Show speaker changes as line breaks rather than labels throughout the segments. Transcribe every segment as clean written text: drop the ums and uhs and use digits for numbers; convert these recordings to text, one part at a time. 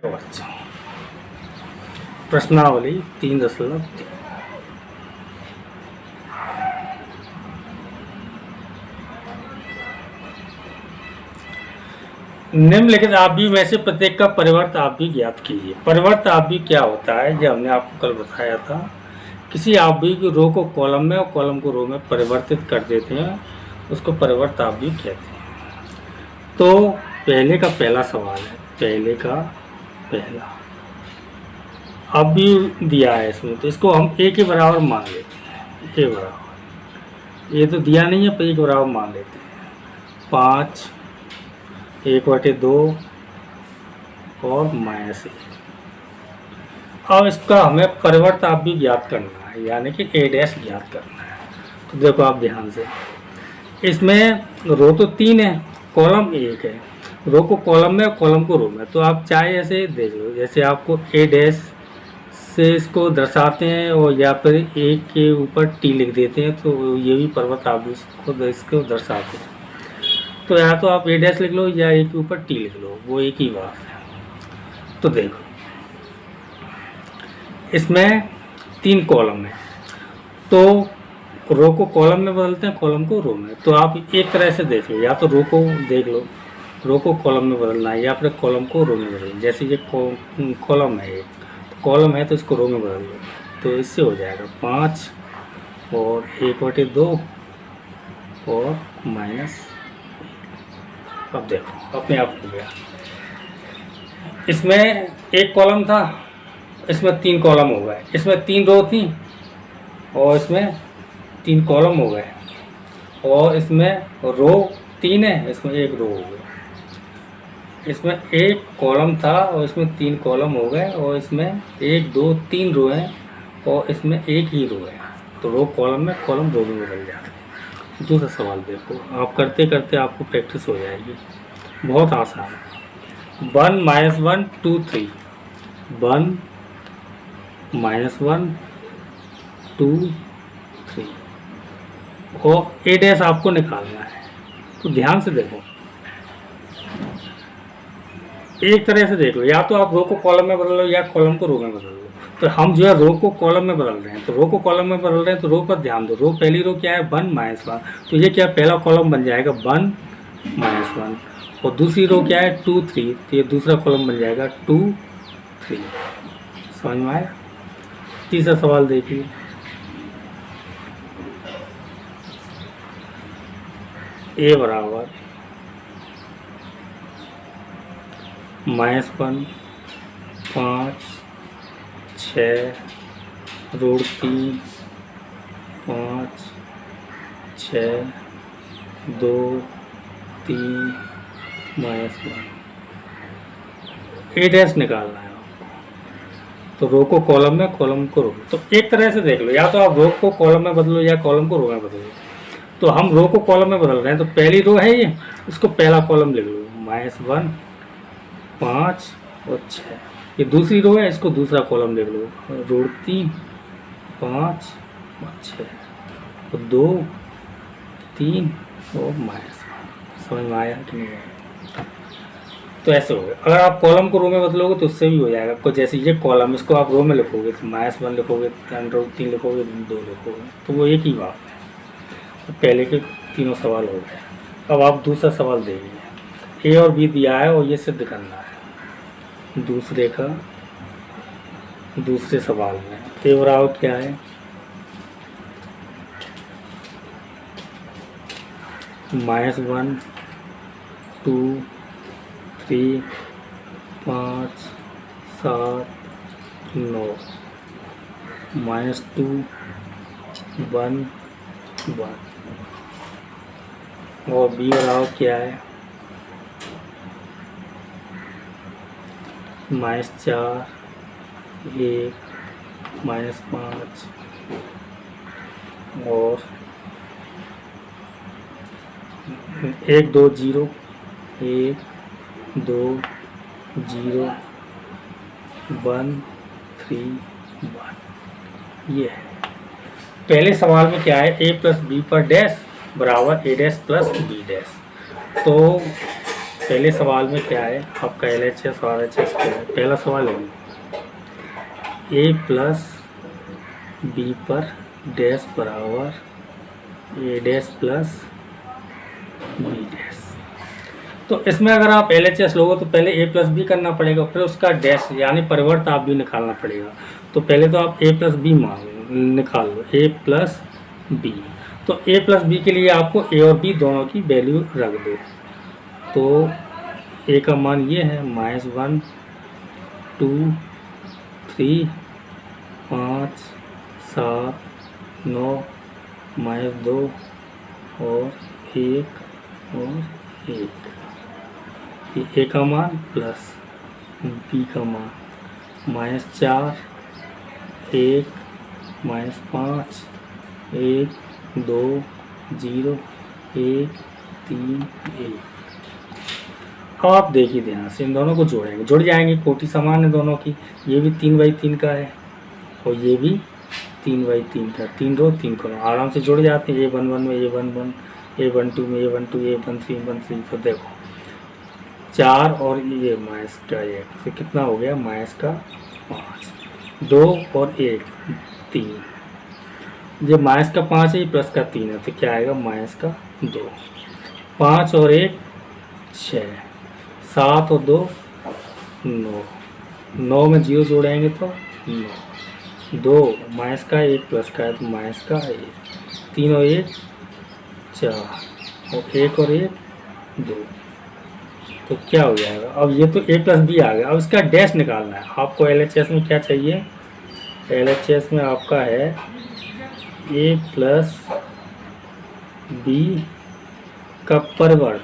अच्छा, प्रश्नावली 3.3। निम्नलिखित आव्यूह में से प्रत्येक का परिवर्त आव्यूह ज्ञात कीजिए। परिवर्त आव्यूह क्या होता है, जो हमने आपको कल बताया था। किसी आव्यूह की रो को कॉलम में और कॉलम को रो में परिवर्तित कर देते हैं, उसको परिवर्त आव्यूह कहते हैं। तो पहले का पहला सवाल है, पहले का पहला आव्यूह दिया है इसमें, तो इसको हम ए के बराबर मान लेते हैं। ए बराबर, ये तो दिया नहीं है पर ए के बराबर मान लेते हैं। 5 1/2 और -1। अब इसका हमें परिवर्त आव्यूह ज्ञात करना है, यानी कि ए डैश ज्ञात करना है। तो देखो आप ध्यान से, इसमें रो तो 3 है, कॉलम 1 है। रो को कॉलम में और कॉलम को रो में, तो आप चाहे ऐसे देख लो, जैसे आपको ए डैश से इसको दर्शाते हैं और या फिर ए के ऊपर टी लिख देते हैं, तो ये भी परिवर्त आव्यूह को इसको दर्शाते हैं। तो या तो आप ए डैश लिख लो या ए के ऊपर टी लिख लो, वो एक ही बात है। तो देखो इसमें 3 कॉलम है, तो रो को कॉलम में बदलते हैं, कॉलम को रो में। तो आप एक तरह से देख लो, या तो रो को देख लो, रो को कॉलम में बदलना है, या फिर कॉलम को रो में बदलना। जैसे ये कॉलम है, एक कॉलम है तो इसको रो में बदल लो, तो इससे हो जाएगा 5 और 1/2 और -। अब देखो अपने आप हो गया। इसमें एक कॉलम था, इसमें 3 कॉलम हो गए। इसमें 3 रो थी और इसमें 3 कॉलम हो गए। और इसमें रो 3 है, इसमें 1 रो हो गया। इसमें 1 कॉलम था और इसमें 3 कॉलम हो गए। और इसमें 1 2 3 रो हैं और इसमें 1 ही रो है। तो रो कॉलम में, कॉलम रो में बदल जाते हैं। दूसरा सवाल देखो, आप करते करते आपको प्रैक्टिस हो जाएगी, बहुत आसान है। 1 -1 2 3, 1 -1 2 3 और ए डैश आपको निकालना है। तो ध्यान से देखो, एक तरह से देख लो, या तो आप रो को कॉलम में बदल लो या कॉलम को रो में बदल लो। तो हम जो है रो को कॉलम में बदल रहे हैं, तो रो को कॉलम में बदल रहे हैं, तो रो पर ध्यान दो। रो पहली रो क्या है, 1 -1, तो ये क्या पहला कॉलम बन जाएगा 1 -1। और दूसरी रो क्या है 2 3, तो ये दूसरा कॉलम बन जाएगा 2 3। समझ में आया। तीसरा सवाल देखिए, ए बराबर -1 5 6 √3 5 6 2 3 -1। ए डैश निकालना है आपको। तो रो को कॉलम में, कॉलम को रो में। तो एक तरह से देख लो, या तो आप रो को कॉलम में बदलो या कॉलम को रो में बदलो। तो हम रो को कॉलम में बदल रहे हैं, तो पहली रो है ये, इसको पहला कॉलम लिख लो, -1 5 और 6। ये दूसरी रो है, इसको दूसरा कॉलम लिख लो, √3 5 और 6 और 2 3 और -1। समझ में आया कि नहीं आया। तो ऐसे हो गया। अगर आप कॉलम को रो में बदलोगे तो उससे भी हो जाएगा आपको। जैसे ये कॉलम, इसको आप रो में लिखोगे तो -1 लिखोगे, 3 लिखोगे, 2 लिखोगे, तो वो एक ही बात है। तो पहले के तीनों सवाल हो गए। अब आप दूसरा सवाल देखिए, ए और बी दिया है और ये सिद्ध करना है। दूसरे सवाल में ए बराबर क्या है, -1 2 3 5 7 9 -2 1 1। और बी बराबर क्या है, -4 1 -5 और 1 2 0 1 2 0 1 3 1। ये है। पहले सवाल में क्या है, a + b पर डैश बराबर a डैश + b डैश। तो पहले सवाल में क्या है आपका LHS और RHS क्या है। पहला सवाल है A प्लस B पर डैश बराबर A dash plus B dash. तो इसमें अगर आप LHS लोगे तो पहले A प्लस बी करना पड़ेगा, फिर उसका डैश यानी परिवर्त आप भी निकालना पड़ेगा। तो पहले तो आप A प्लस बी निकाल लो, A प्लस बी। तो A प्लस बी के लिए आपको A और B दोनों की वैल्यू रख दो। तो A का मान ये है -1 2 3 5 7 9 -2 और 1 और 1। ये A का मान प्लस B का मान -4 1 -5 1 2 0 1 3 1। अब आप देखिए ध्यान से इन दोनों को जोड़ेंगे, जुड़ जाएंगे, कोटि समान है दोनों की। ये भी 3/3 का है और ये भी 3/3 का, 3 रो 3 कॉलम आराम से जुड़ जाते हैं। A11 में A11, A12 में A12, A13 तो देखो 4 और ये माइनस का 1 तो कितना हो गया -5 2 और 1 3। जब माइनस का 5 है प्लस का 3 है तो क्या आएगा -2। 5 और 1 6 7 और 2 9 9 में 0 जोड़ेंगे तो 9 2 माइनस का 1 प्लस का है तो माइनस का 1 3 और 1 4 और 1 और 1 2। तो क्या हो जाएगा। अब ये तो A प्लस बी आ गया। अब इसका डैश निकालना है आपको। LHS में क्या चाहिए, LHS में आपका है A प्लस बी का परिवर्त।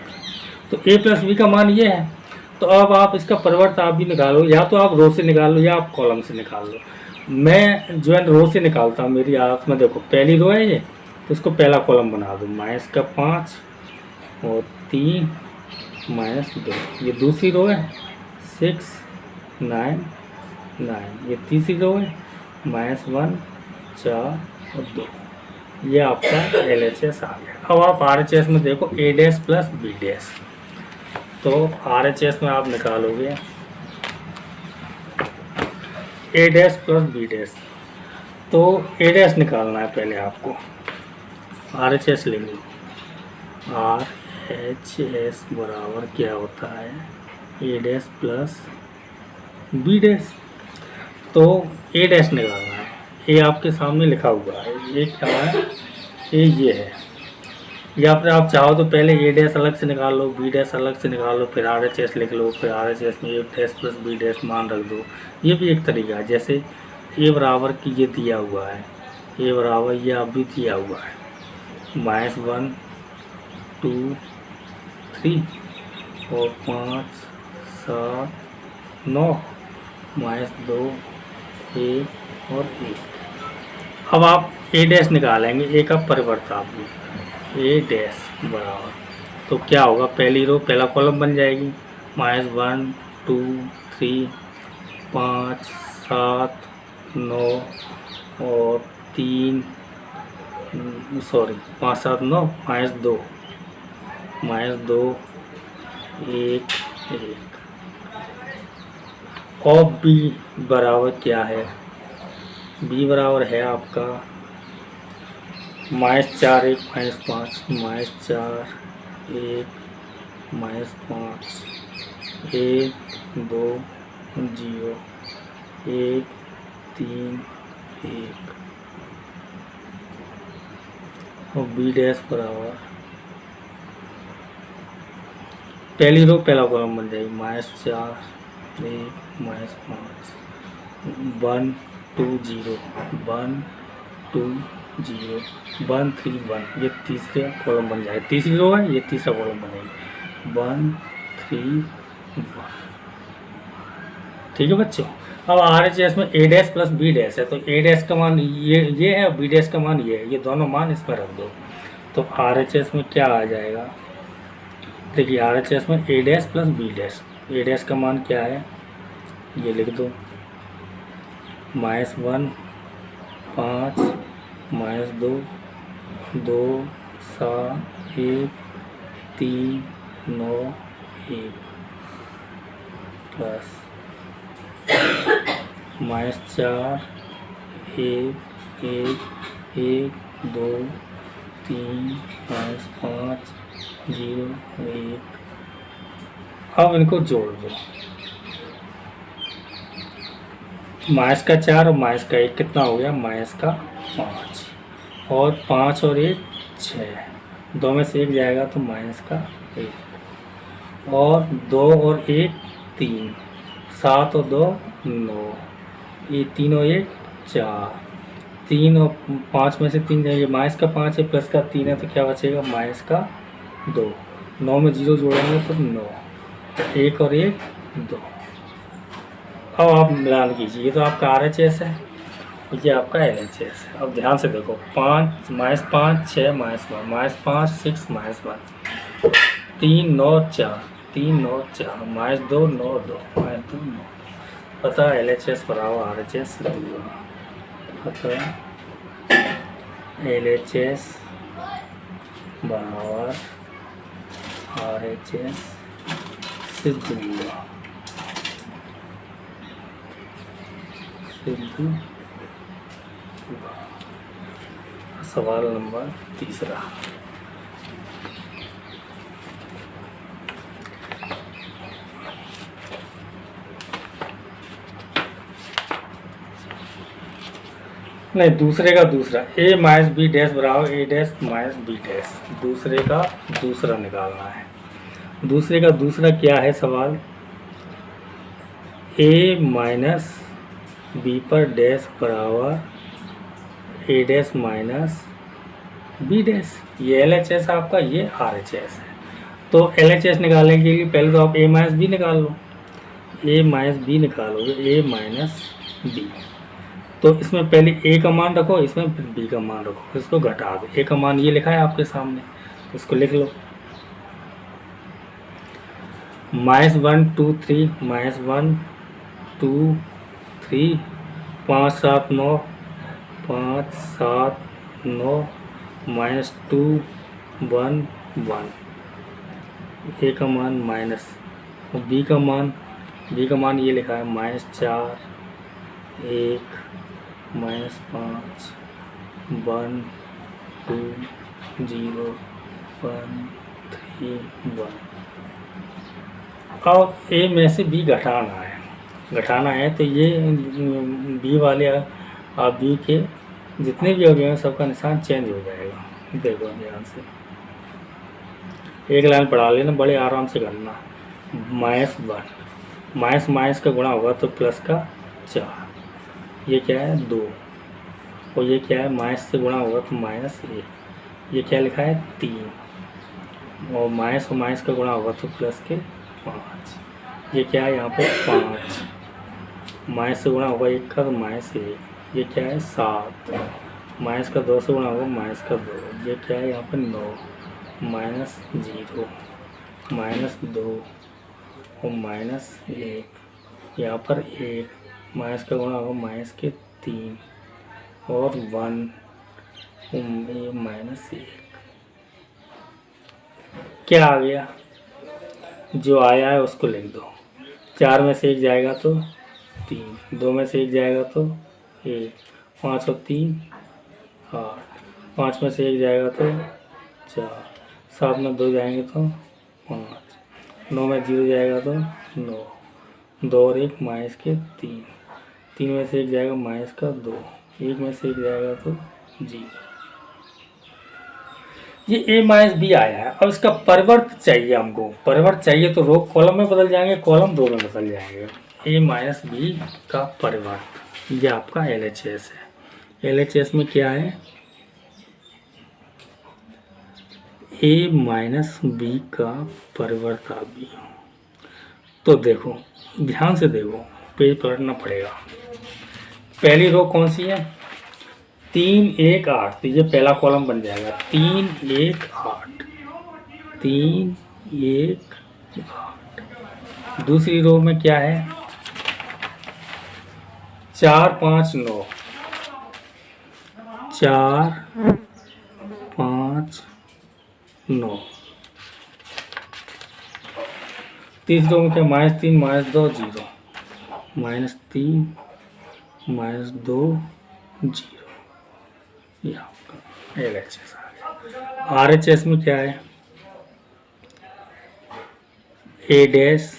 तो A प्लस बी का मान ये है, तो अब आप इसका परिवर्त आप भी निकालो, या तो आप रो से निकाल लो या आप कॉलम से निकाल लो। मैं जो है रो से निकालता हूँ, मेरी आदत में देखो पहली रो है ये, तो इसको पहला कॉलम बना दो -5 और 3 -2। ये दूसरी रो है 6 9 9। ये तीसरी रो है -1 4 और 2। ये आपका LHS आ गया। अब आप RHS में देखो A dash plus B dash. तो RHS में आप निकालोगे A dash plus B dash. तो A डैश निकालना है पहले आपको। RHS लिख लो, RHS बराबर क्या होता है A dash plus B dash. तो A डैश निकालना है। A आपके सामने लिखा हुआ है, ये क्या है, ये है। या फिर आप चाहो तो पहले A डैश अलग से निकाल लो, B डैश अलग से निकाल लो, फिर RHS लिख लो, फिर RHS में A dash plus B dash मान रख दो। ये भी एक तरीका है। जैसे A बराबर की ये दिया हुआ है, A बराबर ये आप भी दिया हुआ है -1 2 3 और 5 7 9 -2 1 और 1। अब आप A डैश निकालेंगे, A का परिवर्त आप भी A डैश बराबर, तो क्या होगा, पहली रो पहला कॉलम बन जाएगी -1 2 3 5 7 9 और 3 5 7 9 -2 -2 1 1। और B बराबर क्या है, B बराबर है आपका -4 1 -5 -4 1 -5 1 2 0 1 3 1। और B डैश बराबर पहली रो पहला कॉलम बन जाएगी -4 1 -5 1 2 0 1 2 0 1 3 1। ये तीसरा कॉलम बन जाएगा, तीसरी रो है, ये तीसरा कॉलम बनेगी 1 3 1। ठीक है बच्चों। अब RHS में A dash plus B dash है, तो A डैश का मान ये है और B डैश का मान ये है। ये दोनों मान इस पर रख दो, तो RHS में क्या आ जाएगा। देखिए RHS में A dash plus B dash. A dash का मान क्या है, ये लिख दो -1 5 -2 2 7 1 3 9 1 प्लस -4 1 1 1 2 3 -5 0 1। अब इनको जोड़ दो, -4 और -1 कितना हो गया, -5 और 5 और 1 6, 2 में से 1 जाएगा तो -1 और 2 और 1 3, 7 और 2 9, ये 3 और 1 4, 3 और 5 में से 3 जाएंगे, -5 है प्लस का 3 है तो क्या बचेगा, -2, 9 में 0 जोड़ेंगे तो 9, 1 और 1 2। अब आप मिलान कीजिए, ये तो आपका RHS है, ये आपका LHS है। अब ध्यान से देखो, 5 -5 6 -1 -5 6 -1 3 9 4 3 9 4 -2 9 2 -2 9। पता LHS बराबर RHS, पता LHS बराबर RHS सिद्ध हुआ, सिद्ध हुआ। सवाल नंबर 3। नहीं, दूसरे का दूसरा, a माइनस बी डैश बराबर a dash minus B dash, दूसरे का दूसरा निकालना है। दूसरे का दूसरा क्या है सवाल, a माइनस बी पर डैश बराबर a dash minus B dash, ये LHS आपका, ये RHS है। तो LHS निकालने के लिए पहले तो आप a माइनस बी निकाल लो, a माइनस बी निकालोगे, a माइनस बी, तो इसमें पहले a का मान रखो, इसमें b का मान रखो, इसको घटा दो। a का मान ये लिखा है आपके सामने, इसको लिख लो, -1 2 3 -1 2 3 5 7 9 5 7 9 -2 1 1, a का मान माइनस, और b का मान ये लिखा है -4 1 -5 1 2 0 1 3 1। अब a में से b घटाना है तो ये b वाले आप b के जितने भी हो गए हैं सबका निशान चेंज हो जाएगा। देखो ध्यान से, एक लाइन पढ़ा लेना, बड़े आराम से करना। -1 माइनस का गुणा होगा तो प्लस का 4, ये क्या है 2, और ये क्या है माइनस से गुणा होगा तो -1, ये क्या लिखा है 3, और माइनस का गुणा होगा तो प्लस के 5, ये क्या है यहाँ पे 5, माइनस से गुणा होगा 1 का तो -1, ये क्या है 7, माइनस का 2 से गुणा होगा -2, ये क्या है यहाँ पे 9, -0 -2 और -1, यहाँ पर 1, माइनस का गुणा होगा -3 और 1 -1। क्या आ गया, जो आया है उसको लिख दो। 4 में से 1 जाएगा तो 3, 2 में से 1 जाएगा तो 1, 5 और 3 8, 5 में से 1 जाएगा तो 4, 7 में 2 जाएंगे तो 5, 9 में 0 जाएगा तो 9, 2 और 1 -3, 3 में से 1 जाएगा -2, 1 में से 1 जाएगा तो 0। ये a माइनस बी आया है। अब इसका परिवर्त चाहिए हमको, परिवर्त चाहिए तो रो कॉलम में बदल जाएंगे, कॉलम रो में बदल जाएंगे। a माइनस बी का परिवर्त, ये आपका LHS है। LHS में क्या है, a माइनस बी का परिवर्त आ भी। तो देखो ध्यान से देखो, पेज पलटना पड़ेगा। पहली रो कौन सी है, 3 1 8, तो ये पहला कॉलम बन जाएगा 3 1 8, 3 1 8। दूसरी रो में क्या है, 4 5 9, 4 5 9। तीसरी रो में क्या, -3 -2 0, -3 -2 0, ये आपका LHS आ गया। RHS में क्या है, A dash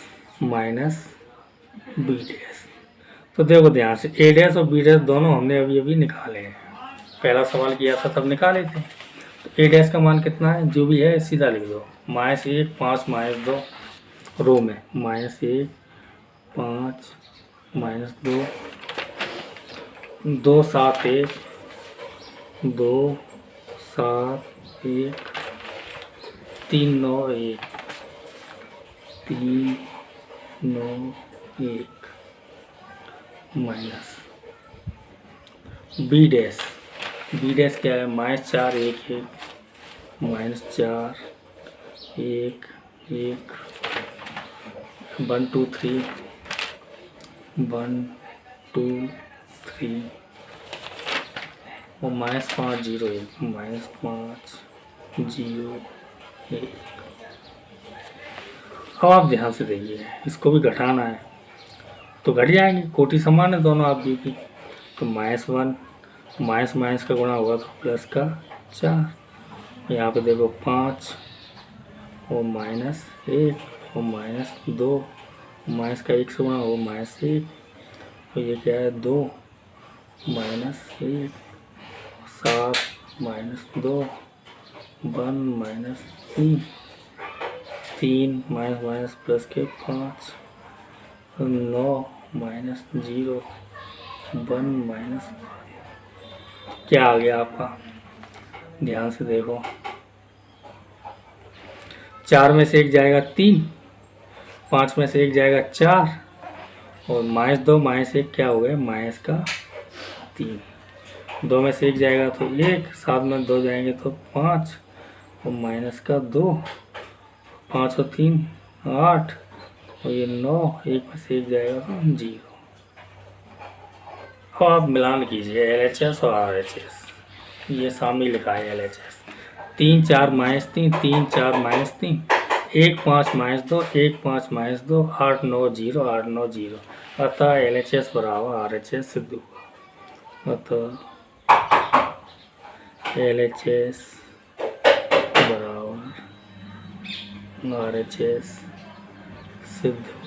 minus B dash. तो देखो ध्यान से, A डैश और B डैश दोनों हमने अभी अभी निकाले हैं, पहला सवाल किया था तब निकाले थे। तो A डैश का मान कितना है, जो भी है सीधा लिख दो, -1 5 -2 रो में, -1 5 -2 2 7 1 2 7 1 3 9 1 3 9 1 माइनस बी डैश क्या है, -4 1 1 -4 1 1 1 2 3 1 2 3 और -5 0 1 -5 0 1। अब आप ध्यान से देखिए, इसको भी घटाना है तो घट जाएंगे, कोटि समान है दोनों आप भी की। तो -1 माइनस का गुणा होगा तो प्लस का 4, यहाँ पे देखो 5 और -1 और -2, माइनस का 1 से गुणा हो -1, तो ये क्या है 2 -1 7 -2 1 -3 3 माइनस प्लस के 5 9 -0 1 क्या आ गया आपका, ध्यान से देखो, 4 में से 1 जाएगा 3, 5 में से 1 जाएगा 4 और -2 -1 क्या हो गया, -3, 2 में से 1 जाएगा तो 1, 7 में 2 जाएंगे तो 5 और -2, 5 और 3 8 और ये 9, 1 में से 1 जाएगा तो 0। अब आप मिलान कीजिए LHS और RHS, ये सामने लिखा है LHS 3 4 -3 3 4 -3 1 5 -2 1 5 -2 8 9 0 8 9 0, अतः LHS बराबर RHS सिद्ध हुआ। अतः LHS बराबर RHS सिद्ध हुआ।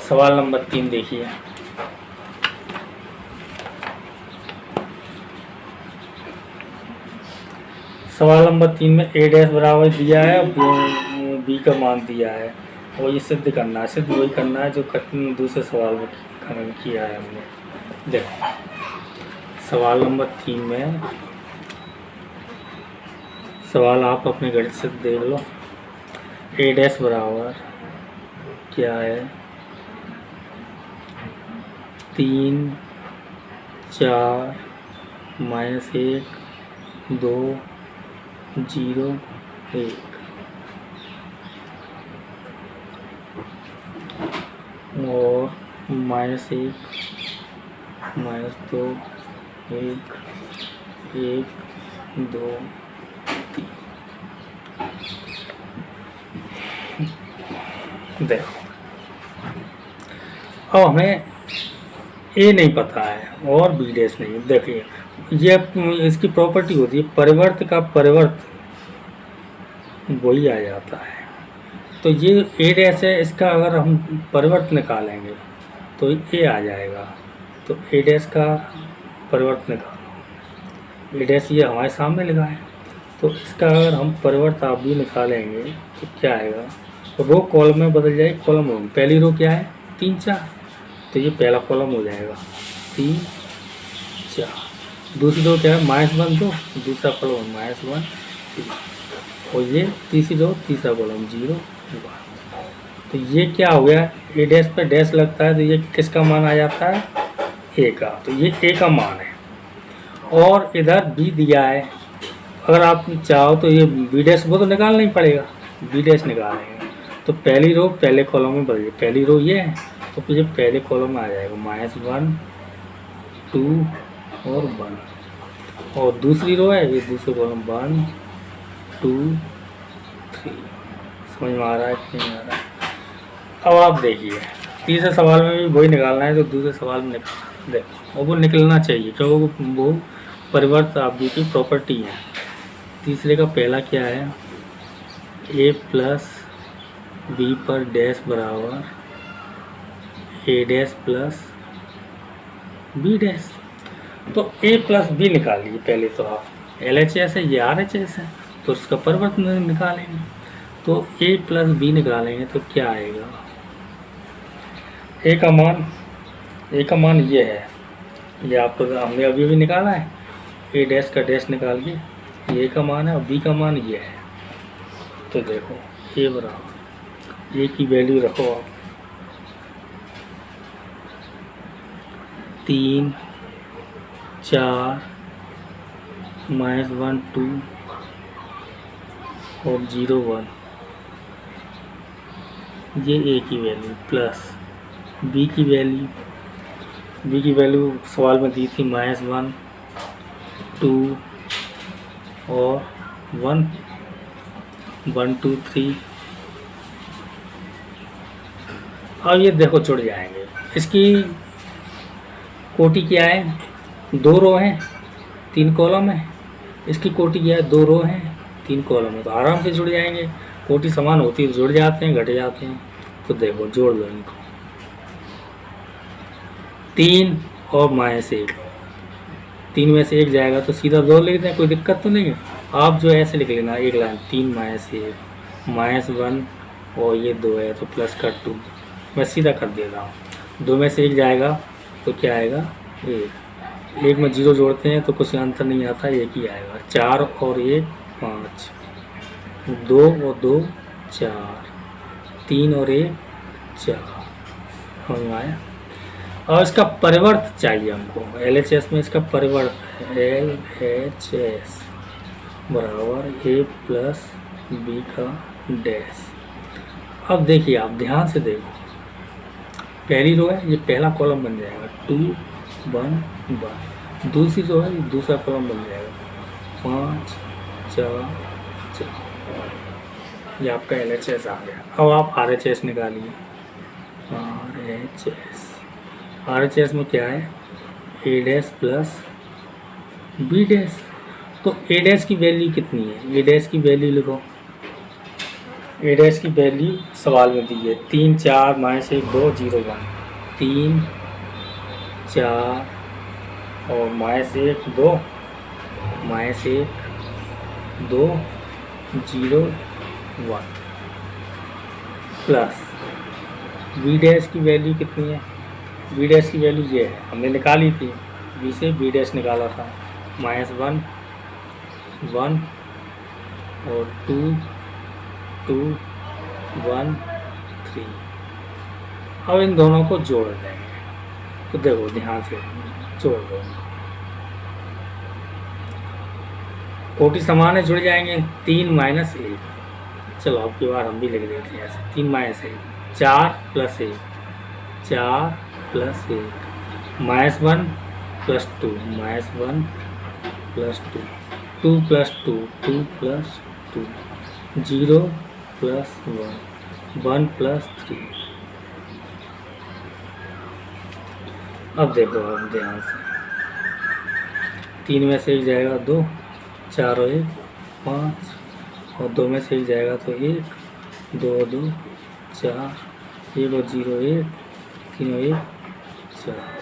सवाल नंबर 3 देखिए, सवाल नंबर 3 में A डैश बराबर दिया है, B का मान दिया है और ये सिद्ध करना है, सिद्ध वही करना है जो दूसरे सवाल में किया है हमने। देखो सवाल नंबर 3 में, सवाल आप अपने गणित से देख लो, A डैश बराबर क्या है 3 4 -1 2 0 1 और -1 -2 1 1 2 3। देखो अब हमें A नहीं पता है और B डैश नहीं। देखिए ये इसकी प्रॉपर्टी होती है, परिवर्त का परिवर्त वही आ जाता है। तो ये A डैश है, इसका अगर हम परिवर्त निकालेंगे तो A आ जाएगा। तो A डैश का परिवर्त निकालो, A डैश ये हमारे सामने लिखा है, तो इसका अगर हम परिवर्त आप भी निकालेंगे तो क्या आएगा, रो कॉलम में बदल जाएगी, कॉलम हो, पहली रो क्या है 3 4, तो ये पहला कॉलम हो जाएगा 3 4, दूसरी रो क्या है -1 2, दूसरा कॉलम -1 3 और ये तीसरी रो तीसरा कॉलम 0 1। तो ये क्या हो गया, A डैश पे डैश लगता है तो ये किसका मान आ जाता है A का, तो ये A का मान है। और इधर B दिया है, अगर आप चाहो तो ये B डैश वो तो निकालना ही पड़ेगा, B डैश निकालेंगे तो पहली रो पहले कॉलम में बदल, पहली रो ये है तो फिर ये पहले कॉलम में आ जाएगा -1 2 और 1। और दूसरी रो है, ये दूसरे कॉलम 1 2 3। समझ में आ रहा है कि नहीं आ रहा है? अब आप देखिए तीसरे सवाल में भी वही निकालना है तो दूसरे सवाल में देखो, और वो निकलना चाहिए क्योंकि वो परिवर्त आवधि की प्रॉपर्टी है। तीसरे का पहला क्या है, a प्लस बी पर डैश बराबर ए डैश प्लस बी डैश। तो a प्लस बी निकालिए पहले तो आप, LHS है, ये RHS है, तो उसका परिवर्तन निकालेंगे। तो a प्लस बी निकालेंगे तो क्या आएगा, a का मान ये है, ये आपको हमने अभी भी निकाला है, a डैश का डैश निकाल के ये a का मान है और b का मान ये है। तो देखो a बराबर, a की वैल्यू रखो आप 3 4 -1 2 और 0 1, ये a की वैल्यू प्लस b की वैल्यू सवाल में दी थी -1 2 और 1 1 2 3। अब ये देखो जुड़ जाएंगे। इसकी कोटि क्या है, 2 रो हैं 3 कॉलम है। इसकी कोटि क्या है, 2 रो हैं 3 कॉलम है, तो आराम से जुड़ जाएंगे। कोटि समान होती है, जुड़ जाते हैं, घट जाते हैं। तो देखो जोड़ दो इनको, 3 और -1, 3 में से 1 जाएगा तो सीधा 2 लिख दें, कोई दिक्कत तो नहीं है। आप जो ऐसे लिख लेना, एक लाइन 3 -1 -1 और ये 2 है तो प्लस का 2, मैं सीधा कर दे रहा हूँ। 2 में से 1 जाएगा तो क्या आएगा, 1 में 0 जोड़ते हैं तो कुछ अंतर नहीं आता, 1 ही आएगा। 4 और 1 5, 2 और 2 4, 3 और 1 4। समझ में आया? और इसका परिवर्त चाहिए हमको, LHS में इसका परिवर्त है LHS बराबर a प्लस बी का डैश। अब देखिए आप ध्यान से देखो, पहली रो है, ये पहला कॉलम बन जाएगा 2 1 1। दूसरी रो है, ये दूसरा कॉलम बन जाएगा 5 4 4। ये आपका LHS आ गया। अब आप RHS निकालिए। RHS में क्या है, a dash plus B dash. तो a डैश की वैल्यू कितनी है, a डैश की वैल्यू लिखो। a डैश की वैल्यू सवाल में दी है 3 4 -1 2 0 1। 3 4 और -1 2 -1 2 0 1 प्लस बी डैश की वैल्यू कितनी है, बी डैश की वैल्यू ये है, हमने निकाली थी, बी से बी डैश निकाला था, -1 1 और 2 2 1 3। अब इन दोनों को जोड़ देंगे। तो देखो ध्यान से जोड़ दो, कोटि समान है, जुड़ जाएंगे। 3 -1, चलो अब की बार हम भी लिख देते हैं ऐसे, 3 -1 4 + 1 4 + 1 -1 + 2 -1 + 2 2 + 2 2 + 2 0 + 1 1 + 3। अब देखो, अब ध्यान से, 3 में से 1 जाएगा 2, 4 और 1 5 और 2 में से 1 जाएगा तो 1 2 और 2 4 1 और 0 1 3 और 1 4।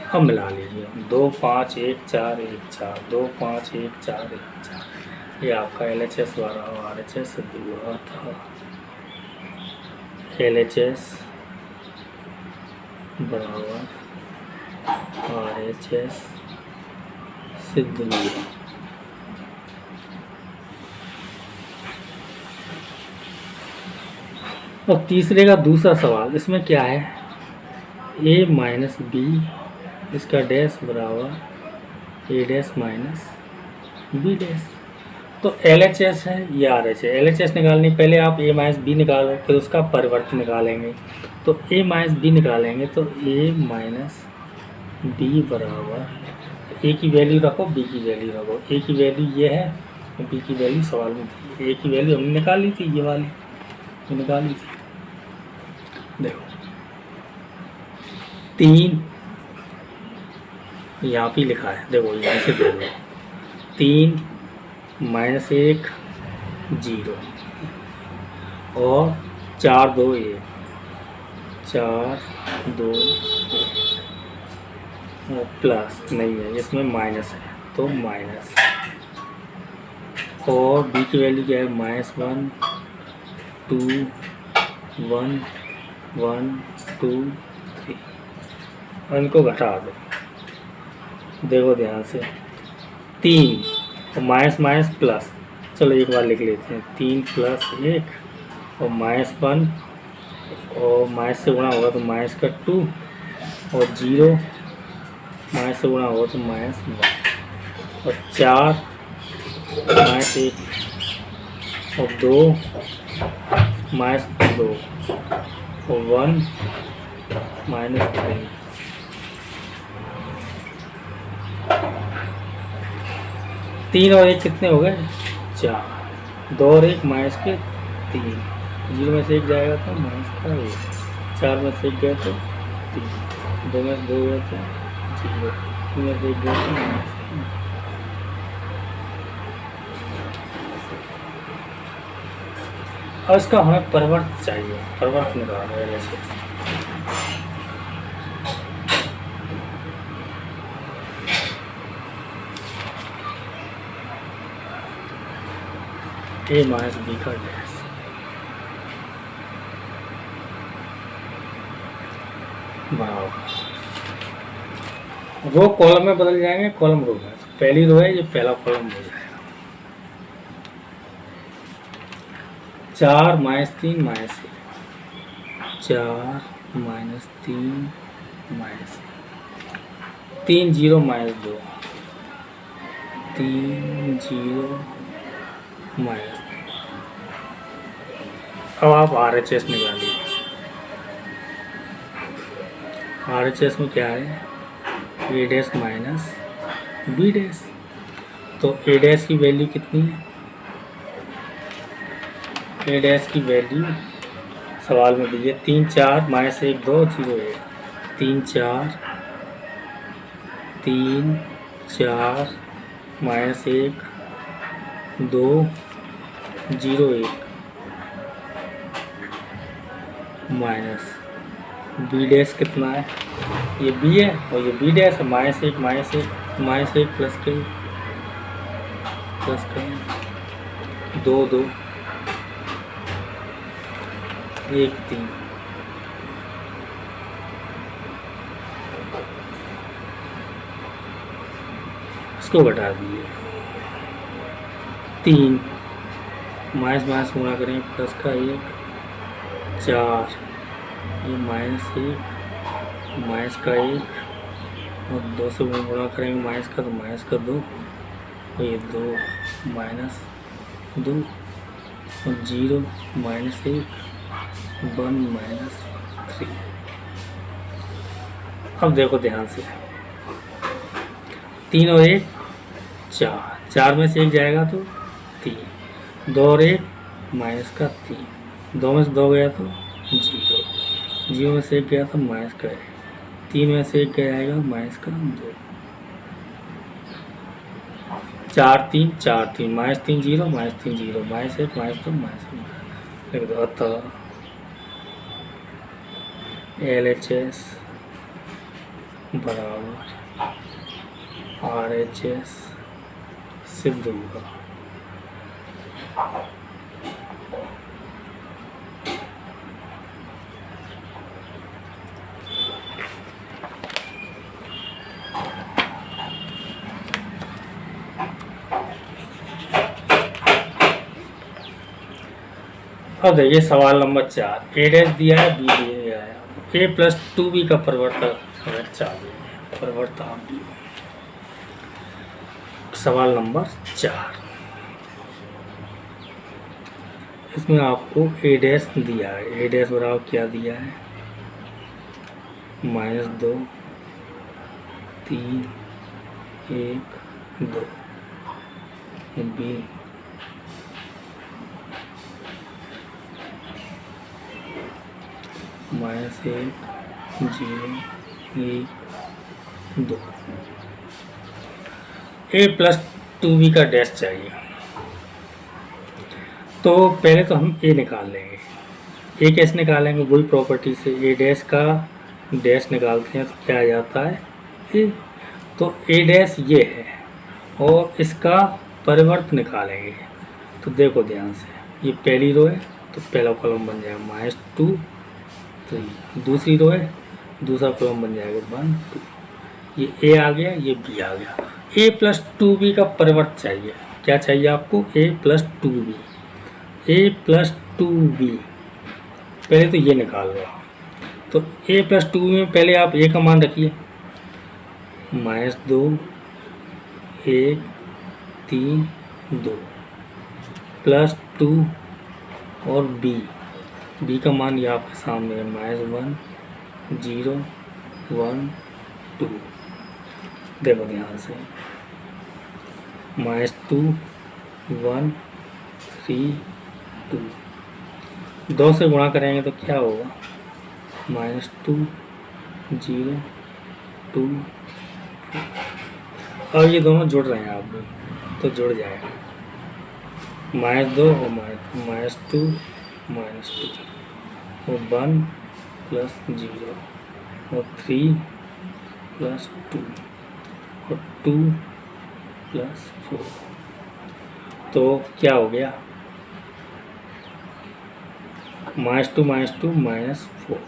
अब मिला लीजिए, 2 5 1 4 1 4 2 5 1 4 1 4। ये आपका LHS वाला RHS सिद्ध हुआ था। LHS बराबर RHS सिद्ध हुआ। और तीसरे का दूसरा सवाल, इसमें क्या है, a - b इसका डैश बराबर a डैश - b डैश। तो LHS है या RHS है, LHS निकालनी, पहले आप a - b निकालो, फिर उसका परिवर्तन निकालेंगे। तो a - b निकालेंगे तो a - b बराबर ए की वैल्यू रखो, बी की वैल्यू रखो। ए की वैल्यू ये है और बी की वैल्यू सवाल में थी। ए की वैल्यू हमने निकाल ली थी, ये वाली निकाल ली थी। देखो 3 यहाँ पे लिखा है, देखो यहाँ से देख लो 3 -1 0 और 4 2 1 4 2 प्लस नहीं है, इसमें माइनस है तो माइनस। और बी की वैल्यू क्या है, -1 2 1 1 2 3। और इनको घटा दो, देखो ध्यान से 3 और माइनस माइनस प्लस। चलो एक बार लिख लेते हैं, 3 + 1 और -1 और माइनस से गुणा होगा तो माइनस का 2 और 0 माइनस से गुणा होगा तो -1 और 4 -1 और 2 -2 और 1 -3। 3 और 1 कितने हो गए, 4। 2 और 1 माइनस के 3, 0 में से 1 जाएगा तो माइनस का 1, 4 में से 1 गया तो 3, 2 में से 2 गया तो 0, 3 में से 1 गया तो माइनस। और इसका हमें परिवर्त चाहिए, परिवर्त निकालना है। जैसे ए माइनस बी का डैश, रो कॉलम में बदल जाएंगे, कॉलम रो में। तो पहली रो है, ये पहला कॉलम हो जाएगा। 4 -3 -1, 4 -3 -1, 3 0 -2, 3 0 -। अब आप RHS निकालिए। RHS में क्या है, A dash minus B dash. तो A डैश की वैल्यू कितनी है, A डैश की वैल्यू सवाल में दी है 3 4 -1 2 0 1, 3 4 3 4 -1 2 0 1 माइनस बी डैश कितना है, ये बी है और ये बी डैश है, -1 -1 प्लस के 2 2 1 3। इसको घटा दिए, 3 माइनस माइनस गुणा करें प्लस का 1 4, ये -1 माइनस का 1 और 2 से गुणा करेंगे माइनस का तो माइनस का 2 और ये 2 -2 और 0 -1 1 -3। अब देखो ध्यान से, 3 और 1 4, 4 में से 1 जाएगा तो 3, 2 और 1 माइनस का 3, 2 में से 2 गया तो 0, 0 में से 1 गया तो माइनस का 1, 3 में से 1 गया आएगा माइनस का 2, 4 3 4 3 -3 0 -3 0 -1 -2 -1 लिख दो। अतः LHS बराबर RHS सिद्ध होगा। अब देखिए सवाल नंबर 4, A डैश दिया है, B दिया है, A + 2B का परिवर्तक हमें चाहिए, परिवर्तक B। सवाल नंबर 4, इसमें आपको A डैश दिया है, A डैश बराबर क्या दिया है, -2 3 1 2, बी -1 0 1 2। ए प्लस 2b का डैश चाहिए, तो पहले तो हम ए निकाल लेंगे। ए कैसे निकालेंगे? वही प्रॉपर्टी से ए डैश का डैश निकालते हैं तो क्या आ जाता है ए। तो ए डैश ये है और इसका परिवर्त निकालेंगे। तो देखो ध्यान से, ये पहली रो है तो पहला कॉलम बन जाएगा -2 3, दूसरी रो है दूसरा कॉलम बन जाएगा 1 2, ये ए आ गया ये बी आ गया। ए प्लस 2b का परिवर्त चाहिए। क्या चाहिए आपको? ए प्लस 2b। ए प्लस 2b पहले तो ये निकाल लो। तो ए प्लस 2b में पहले आप ए का मान रखिए, -2 1 3 2 प्लस 2 और बी का मान ये आपके सामने है -1 0 1 2। देखो ध्यान से, -2 1 3 2, 2 से गुणा करेंगे तो क्या होगा? -2 0 2। अब ये दोनों जुड़ रहे हैं आप भी तो जुड़ जाएगा, -2 और -2 और 1 प्लस 0 और 3 प्लस 2 और 2 प्लस 4। तो क्या हो गया? -2 -4।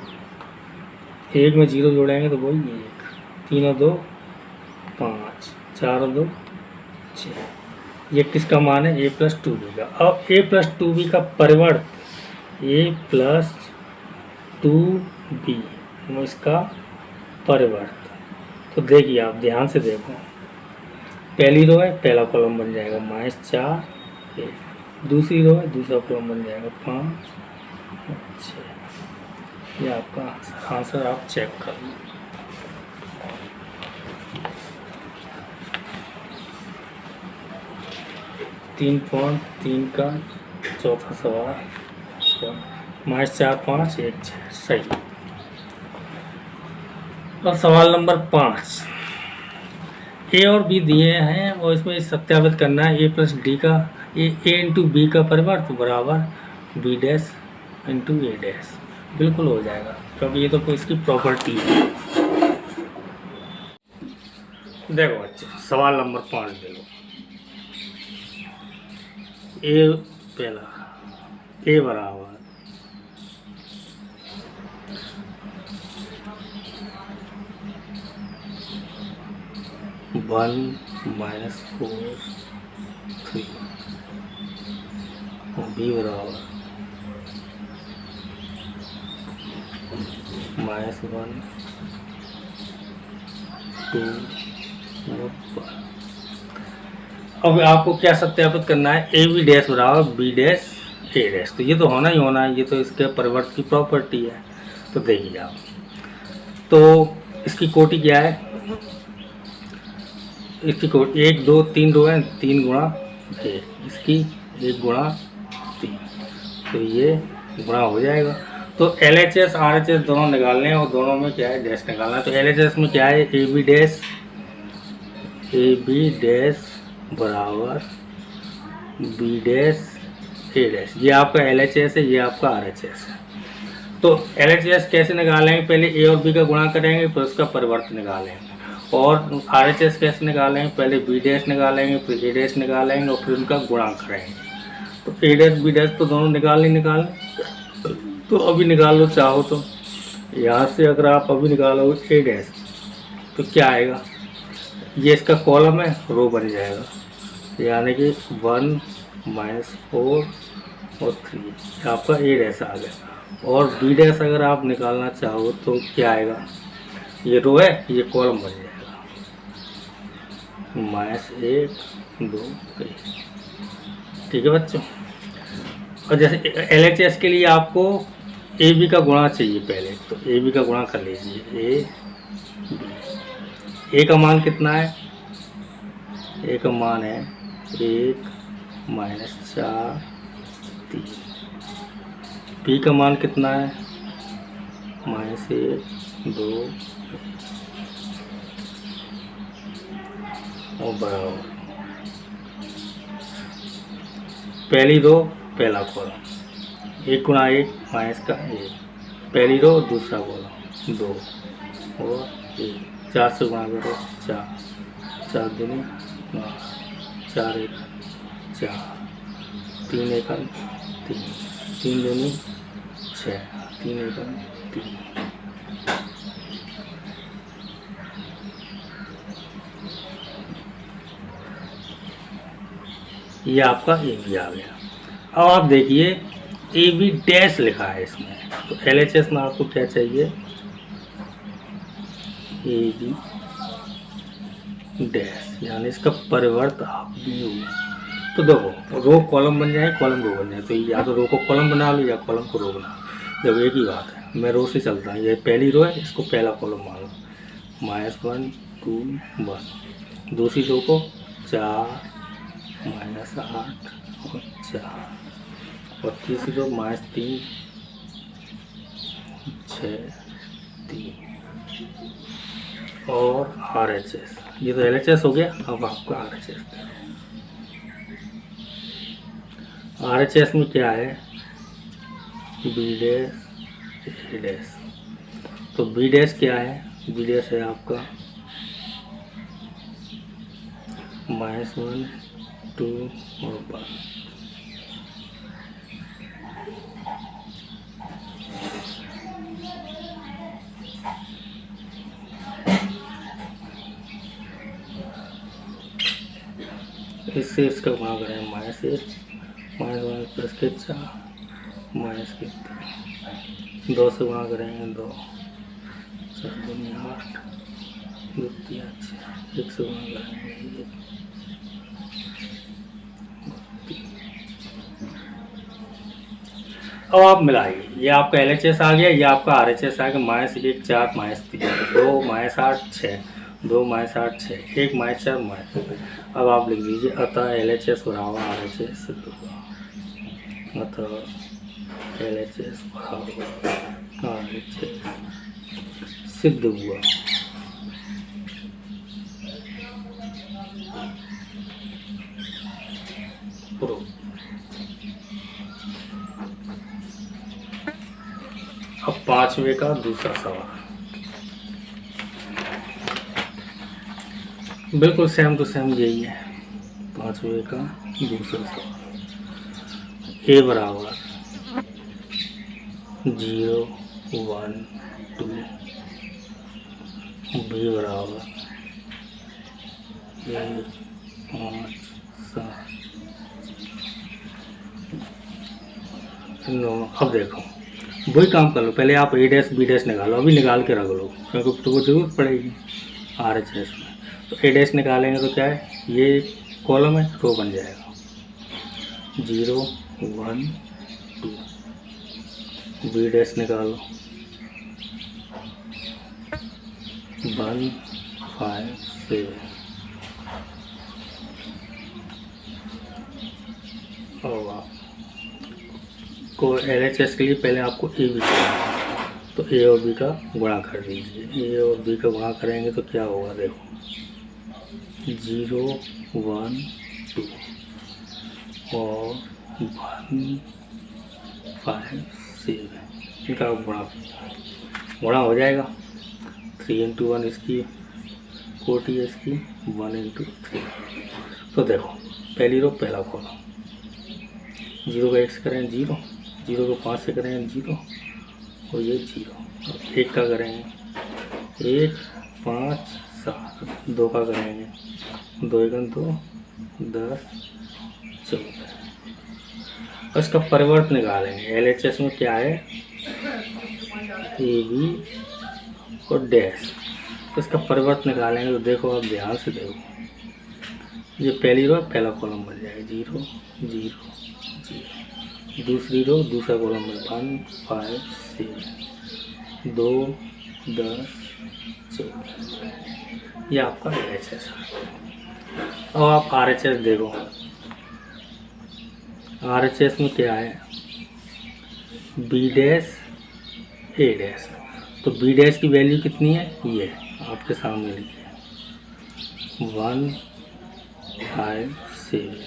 एक में 0 जोड़ेंगे तो वही 1, 3 और 2 5, 4 और 2 6। ये किसका मान है? ए प्लस 2b का। अब ए प्लस 2b का परिवर्त ए प्लस 2b इसका परिवर्त। तो देखिए आप ध्यान से देखो, पहली रो है पहला कॉलम बन जाएगा -4 1, दूसरी रो है दूसरा कॉलम बन जाएगा 5 6। ये आपका आंसर आप चेक कर लो। (3.3) का चौथा सवाल, -4 5 1 6 सही। और सवाल नंबर 5, ए और बी दिए हैं और इसमें सत्यापित करना है ए प्लस डी का ए इंटू बी का परिवर्त बराबर बी डैश इंटू ए डैश। बिल्कुल हो जाएगा क्योंकि ये तो इसकी प्रॉपर्टी है। देखो बच्चे, सवाल नंबर 5 देखो। ए पहला ए बराबर 1 -4 3 और बी बराबर -1 2 और 1। अब आपको क्या सत्यापित करना है? ए बी डैश बराबर बी डैश ए डैश। तो ये तो होना ही होना है, ये तो इसके परिवर्त की प्रॉपर्टी है। तो देखिए आप, तो इसकी कोटि क्या है? इसकी कोटि 1 2 3 रो है, 3 गुणा 1, इसकी 1 गुणा 3, तो ये गुणा हो जाएगा। तो LHS RHS दोनों निकालने हैं और दोनों में क्या है? डैश निकालना है। तो LHS में क्या है? ए बी डैश बराबर बी डैश ए डैश। ये आपका LHS है, ये आपका RHS है। तो LHS कैसे निकालेंगे? पहले ए और बी का गुणा करेंगे फिर उसका परिवर्त निकालेंगे। और RHS कैसे निकालेंगे? पहले बी डैश निकालेंगे फिर ए डैश निकालेंगे और फिर उनका गुणा करेंगे। तो ए डैश बी डैश तो दोनों निकालें। तो अभी निकाल लो चाहो तो। यहाँ से अगर आप अभी निकालोगे ए डैश तो क्या आएगा? ये इसका कॉलम है, रो बन जाएगा, यानी कि 1 -4 और 3 आपका ए डैश आ गया। और बी डैश अगर आप निकालना चाहो तो क्या आएगा? ये रो है ये कॉलम बन जाएगा, -1 2 1। ठीक है बच्चों। और जैसे LHS के लिए आपको ए बी का गुणा चाहिए पहले, तो ए बी का गुणा कर लीजिए। ए बी, ए का मान कितना है? ए का मान है 1 -4 3। बी का मान कितना है -1 2 और बराबर पहली रो पहला कॉलम 1 गुणा 1 माइनस का 1, पहली रो दूसरा कॉलम 2 और 1, 4 से गुणा करो 4, 4 दूनी 4 1 4, 3 1 3, 3 दूनी 6, 3 1 3। ये आपका ए बी आ गया। अब आप देखिए ए बी डैश लिखा है इसमें, तो LHS में आपको क्या चाहिए ए बी डैश, यानी इसका परिवर्त आप दी हुई। तो देखो रो कॉलम बन जाए, कॉलम रो बन जाए, तो या तो रो को कॉलम बना लो या कॉलम को रो बना लो। देखो एक ही बात है, मैं रो से चलता हूँ, ये पहली रो है, इसको पहला कॉलम मान लो -1 2 1, दूसरी रो को 4 -8 और 4, और तीसरी रो -3 6 3 और RHS। ये तो LHS हो गया। अब आपका RHS में क्या है बी डैश ए डैश। तो बी डैश क्या है, बी डैश है आपका -1 2 और 1। इससे इसका गुणा करें -1 -1 प्लस के 4 माइनस के 3, 2 से गुणा करेंगे 2 4 दूनी 8 2 3 6, 1 से गुणा करेंगे 1 3। अब आप मिलाइए, ये आपका LHS आ गया, ये आपका RHS आ गया -1 4 -3 2 -8 6 2 -8 6 1 -4 अब आप लिख लीजिए अतः LHS बराबर RHS सिद्ध हुआ, अतः LHS बराबर RHS सिद्ध हुआ। अब 5वें का दूसरा सवाल बिल्कुल सेम टू सेम यही है। 5वें का दूसरा सवाल, ए बराबर 0 1 2, बी बराबर 1 5 7 9। अब देखो वही काम कर लो, पहले आप ए डैश बी डैश निकालो, अभी निकाल के रख लो क्योंकि तो जरूरत पड़ेगी RHS में। तो ए डैश निकालेंगे तो क्या है, ये कॉलम है रो बन जाएगा 0 1 2, बी डैश निकालो 1 5 7 और आपको LHS के लिए पहले आपको ए बी चाहिए, तो ए और बी का गुणा कर दीजिए। ए और बी का गुणा करेंगे तो क्या होगा, देखो 0 1 2 और 1 5 7, इनका गुणा हो जाएगा। 3 × 1 इसकी कोटि है इसकी 1 × 3। तो देखो पहली रो पहला कॉलम 0 का 1 से करेंगे 0, 0 को 5 से करेंगे 0 और ये 0, और 1 का करेंगे 1 5 7, 2 का करेंगे 2 1 2 10 14। और इसका परिवर्त निकालेंगे। LHS में क्या है ए बी और डैश, तो इसका परिवर्त निकालेंगे तो देखो आप ध्यान से देखो, ये पहली रो पहला कॉलम बन जाएगा 0 0 0, दूसरी रो दूसरा कॉलम बन 1 5 7 2 10 14। ये आपका LHS है। अब आप RHS देखो, RHS में क्या है, B डैश A डैश। तो B डैश की वैल्यू कितनी है, ये आपके सामने लिखी है 157।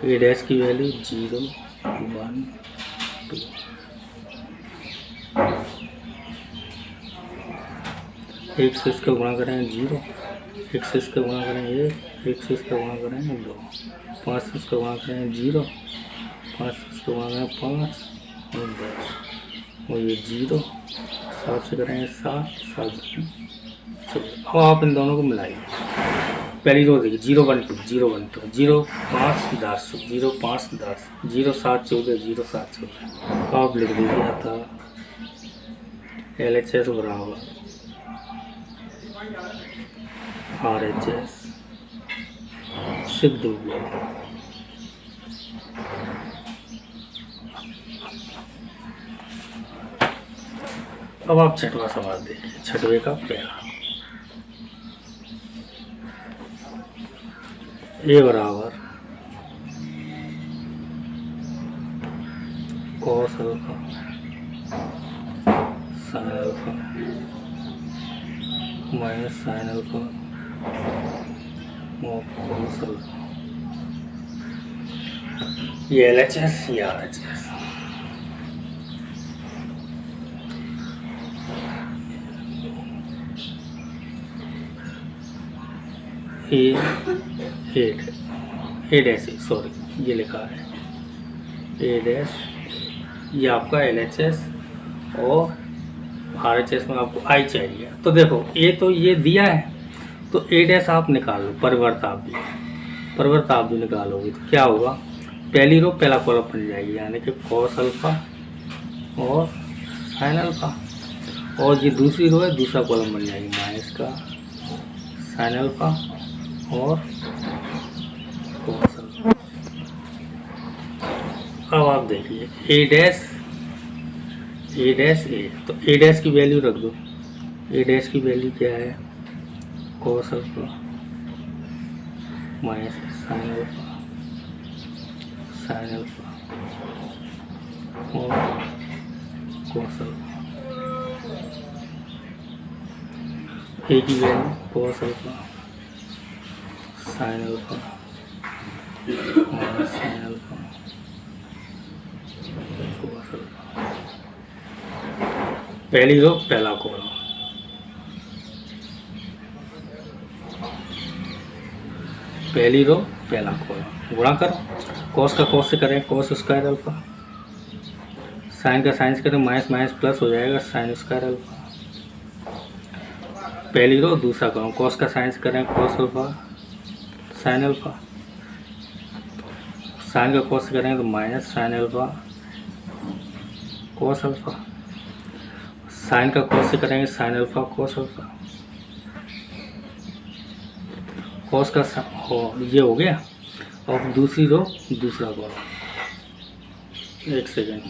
A डैश की वैल्यू 0 1 2। एक से इसका गुणा करें 0, एक से इसका गुणा करें 1, एक से इसका गुणा करें 2, 5 से इसका गुणा करें 0, 5 से इसका गुणा करें 5 और 10 और ये 0, 7 से करेंगे 7, 7 चलिए। अब आप इन दोनों को मिलाइए। पहली रो देखिए 0 1 2 0 1 2 0 5 10 0 5 10 0 7 14 0 7 14। आप लिख दीजिए था LHS बराबर RHS सिद्ध हुआ। अब आप छठवां सवाल देखिए, छठवें का पहला। A बराबर cos alpha sin alpha minus sin alpha और cos अल्फा। ये LHS या RHS। ए डैश सॉरी ये लिखा है A डैश, ये आपका LHS और RHS में आपको I चाहिए। तो देखो A तो ये दिया है, तो A डैश आप निकाल लो, परिवर्त आप भी निकालोगे तो क्या होगा, पहली रो पहला कॉलम बन जाएगी, यानी कि cos अल्फा और sin अल्फा, और ये दूसरी रो है दूसरा कॉलम बन जाएगी माइनस का sin अल्फा और cos अल्फा। अब आप देखिए A डैश A, तो A डैश की वैल्यू रख दो। A डैश की वैल्यू क्या है, cos alpha minus sin alpha और cos अल्फा। A की value cos alpha sin alpha minus sin alpha cos alpha. पहली रो पहला कॉलम, पहली रो पहला कॉलम गुणा करो, cos का cos से करें cos स्क्वायर अल्फा, sin का sin से करें माइनस माइनस प्लस हो जाएगा sin स्क्वायर अल्फा। पहली रो दूसरा कॉलम, cos का sin से करें cos alpha sin alpha, sin का cos से करेंगे तो minus sin alpha cos alpha, sin का cos से करेंगे sin alpha cos alpha, cos का ये हो गया। और दूसरी रो दूसरा कॉलम, एक सेकेंड,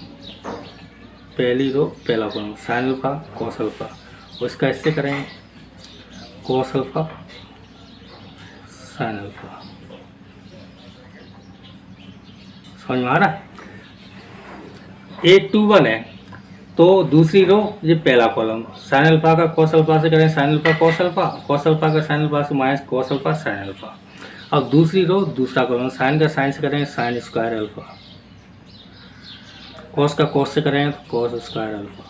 पहली रो पहला column sin alpha cos alpha, और इसका इससे करेंगे cos अल्फा sin अल्फा। समझ में आ रहा है, 8 2 1 है, तो दूसरी रो ये पहला कॉलम sin अल्फा का cos अल्फा से करें sin अल्फा cos अल्फा का sin अल्फा से minus cos alpha sin alpha. अब दूसरी रो दूसरा कॉलम sin का sin से करें sin स्क्वायर अल्फा, cos का cos से करें तो cos स्क्वायर अल्फा,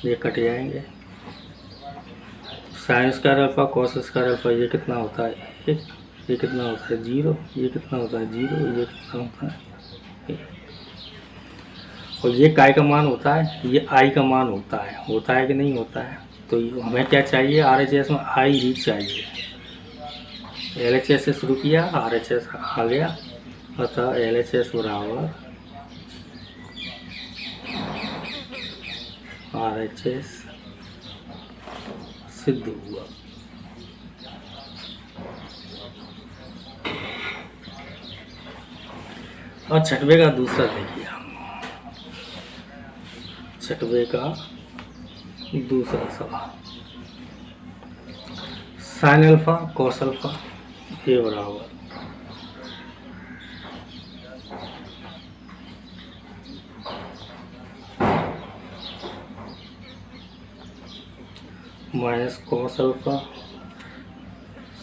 ये कट जाएंगे, sin square alpha cos square alpha, ये कितना होता है 1, ये कितना होता है 0, ये कितना होता है 0, ये कितना होता है 1। और ये काय का मान होता है, ये I का मान होता है कि नहीं होता है। तो हमें क्या चाहिए, RHS में I ही चाहिए। LHS से शुरू किया, RHS आ गया, अतः LHS बराबर RHS सिद्ध हुआ। और छठवे का दूसरा देखिए, छठवे का दूसरा सवाल, sine alpha cos alpha A बराबर minus cos alpha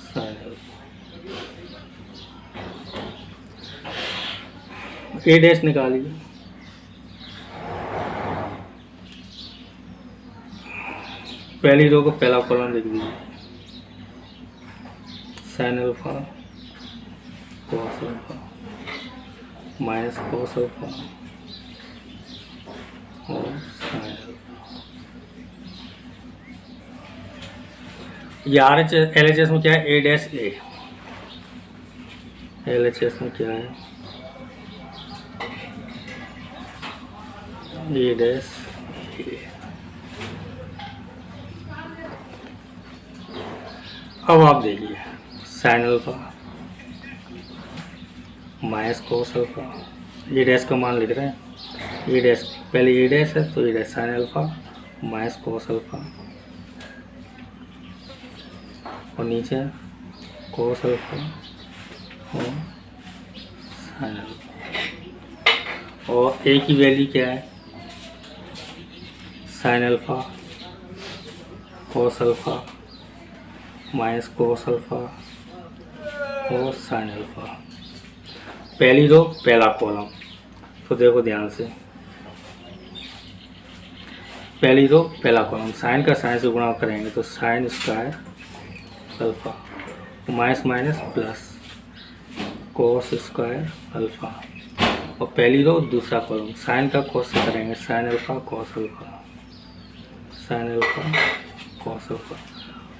sine alpha. A dash निकालिए, पहली रो को पहला कॉलम लिख दीजिए, sine alpha cos alpha minus cos alpha और साइन अल्फा। ये LHS में क्या है, ए डैश ए, LHS में क्या है ए डैश ए। अब आप देखिए sine alpha minus cos alpha, A dash का मान लिख रहे हैं, ए डैश पहले ए डैश है तो A dash sine alpha minus cos alpha और नीचे कोस अल्फा और साइन अल्फा। और ए की वैल्यू क्या है, sine alpha cos alpha minus cos alpha और साइन अल्फा। पहली रो पहला कॉलम, तो देखो ध्यान से, पहली रो पहला कॉलम, साइन का साइन से गुणा करेंगे तो sine square alpha minus minus plus cos square alpha. और पहली रो दूसरा कॉलम, साइन का कोस से करेंगे sine alpha cos alpha sine alpha cos alpha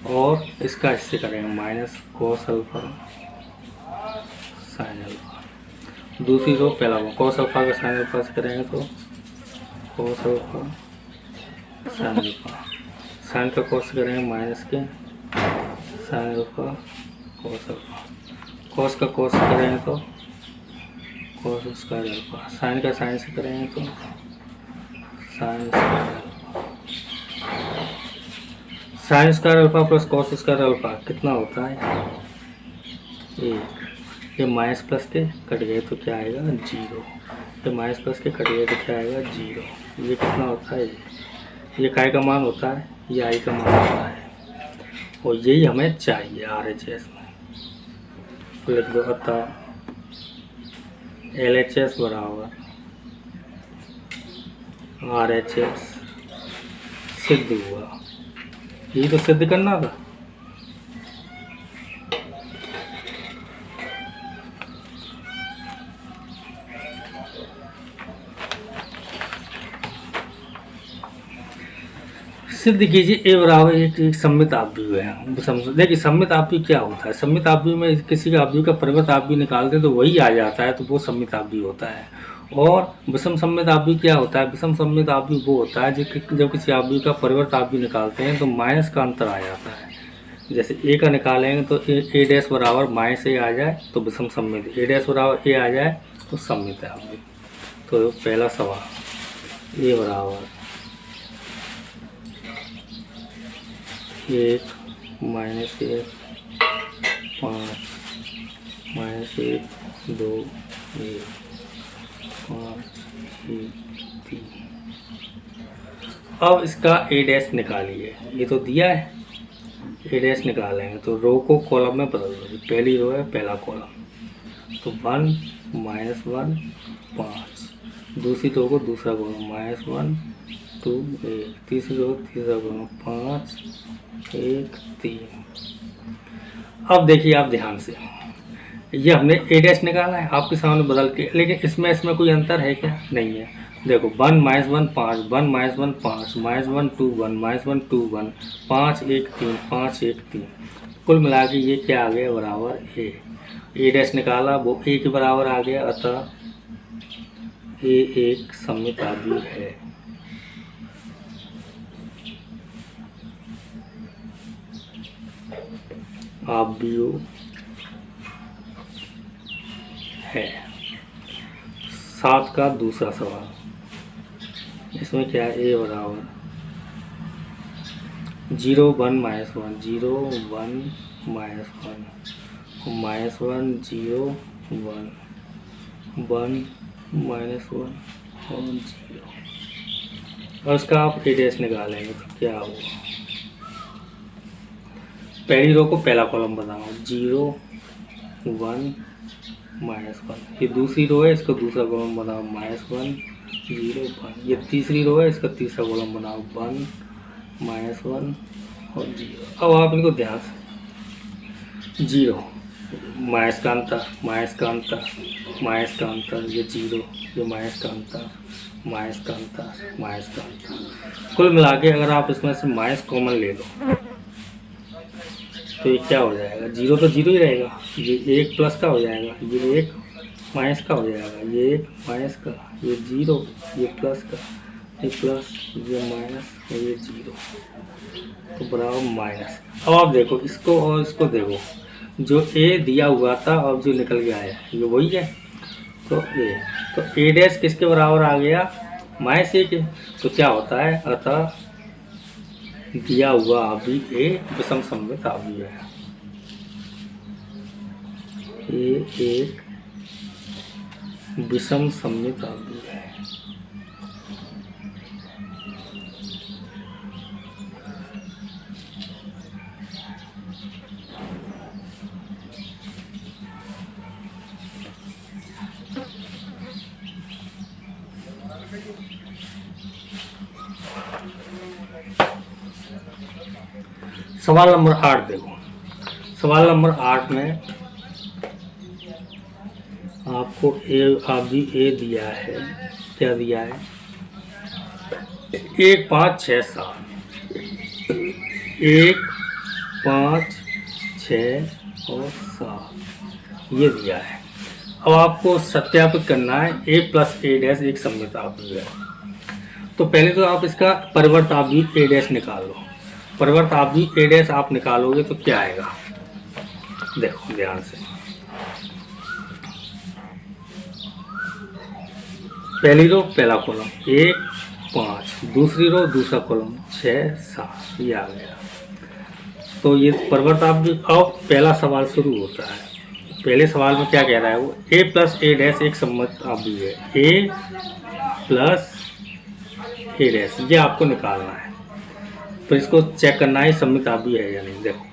और इसका इससे करेंगे minus cos alpha sine alpha. दूसरी रो पहला कोस अल्फा का साइन अल्फा से करेंगे तो cos alpha sine alpha, sine का कोस करेंगे माइनस के sine alpha cos alpha, cos का कोस करेंगे तो कोस स्क्वायर अल्फा, साइन का साइन से करेंगे तो sine square alpha. Sine square alpha plus cos square alpha कितना होता है, एक। ये माइनस प्लस के कट गए तो क्या आएगा, जीरो। ये माइनस प्लस के कट गए तो क्या आएगा, जीरो। ये कितना होता है, ये काय का मान होता है, ये आई का मान होता है और यही हमें चाहिए RHS में। तो लिख दो, अतः LHS बराबर RHS सिद्ध हुआ। यही तो सिद्ध करना था। सिद्ध कीजिए ए बराबर एक सममित आव्यूह है। देखिए सममित आव्यूह क्या होता है, सममित आव्यूह में किसी का आव्यूह का परिवर्त आव्यूह निकालते हैं तो वही आ जाता है, तो वो सममित आव्यूह होता है। और विषम सममित आव्यूह क्या होता है, विषम सममित आव्यूह वो होता है जब किसी आव्यूह का परिवर्त आव्यूह निकालते हैं तो माइनस का अंतर आ जाता है। जैसे ए का निकालेंगे तो ए डैश बराबर माइनस ए आ जाए तो विषम सममित, ए डैश बराबर ए आ जाए तो सममित आव्यूह। तो पहला सवाल ए बराबर 1 माइनस 1 5 माइनस 1 2 1 5 1 3। अब इसका ए डैश निकालिए, ये तो दिया है, ए डैश निकालेंगे तो रो को कॉलम में बदल दो। पहली रो है पहला कॉलम तो 1 माइनस 1 5, दूसरी रो को दूसरा कॉलम माइनस 1 2 1, तीसरी रो तीसरा कॉलम 5 1 3। अब देखिए आप ध्यान से, ये हमने ए डैश निकाला है आपके सामने बदल के, लेकिन इसमें कोई अंतर है क्या, नहीं है। देखो 1 माइनस 1 5, 1 माइनस 1 5, माइनस 1 2 1, माइनस 1 2 1, 5 1 3, 5 1 3। कुल मिला के ये क्या आ गया, बराबर ए डैश निकाला वो ए के बराबर आ गया, अतः ए एक सममित आव्यूह है। आव्यूह है। 7 का दूसरा सवाल, इसमें क्या है, ए बराबर 0 1 -1 0 1 -1 -1 0 1 1 -1 और 0, और उसका आप ए डैश निकालेंगे तो क्या होगा। पहली रो को पहला कॉलम बनाओ 0 1 -1, ये दूसरी रो है, इसका दूसरा कॉलम बनाओ -1 0 1, ये तीसरी रो है, इसका तीसरा कॉलम बनाओ 1 -1 और 0। अब आप इनको ध्यान से 0 माइनस का अंतर माइनस का अंतर माइनस का अंतर, ये 0 ये माइनस का अंतर माइनस का अंतर माइनस का अंतर, कुल मिला के अगर आप इसमें से माइनस कॉमन ले लो तो ये क्या हो जाएगा, 0 तो 0 ही रहेगा, ये 1 प्लस का हो जाएगा, ये 1 माइनस का हो जाएगा, ये 1 माइनस का, ये 0 ये प्लस का, ये प्लस ये माइनस और ये 0 तो बराबर माइनस। अब आप देखो इसको और इसको देखो, जो ए दिया हुआ था और जो निकल के आया ये वही है, तो ए डैश किसके बराबर आ गया, -1 के। तो क्या होता है, अतः दिया हुआ अभी ए विषम सममित अवयव है, ए एक विषम सममित अवयव है। सवाल नंबर 8 देखो, सवाल नंबर 8 में आपको अभी ए दिया है, क्या दिया है, 1 5 6 7 1 5 6 और 7 ये दिया है। अब आपको सत्यापित करना है ए प्लस ए डैश एक सममित अवयव है। तो पहले तो आप इसका परिवर्त अवयव ए डैश निकाल लो, परिवर्त अवयव ए डैश आप निकालोगे तो क्या आएगा, देखो ध्यान से, पहली रो पहला कॉलम 1 5, दूसरी रो दूसरा कॉलम 6 7 ये आ गया। तो ये परिवर्त अवयव। अब पहला सवाल शुरू होता है, पहले सवाल में क्या कह रहा है वो, ए प्लस ए डैश एक सममित अवयव है, ए प्लस ए डैश ये आपको निकालना है। तो इसको चेक करना है सममित अवयव है या नहीं। देखो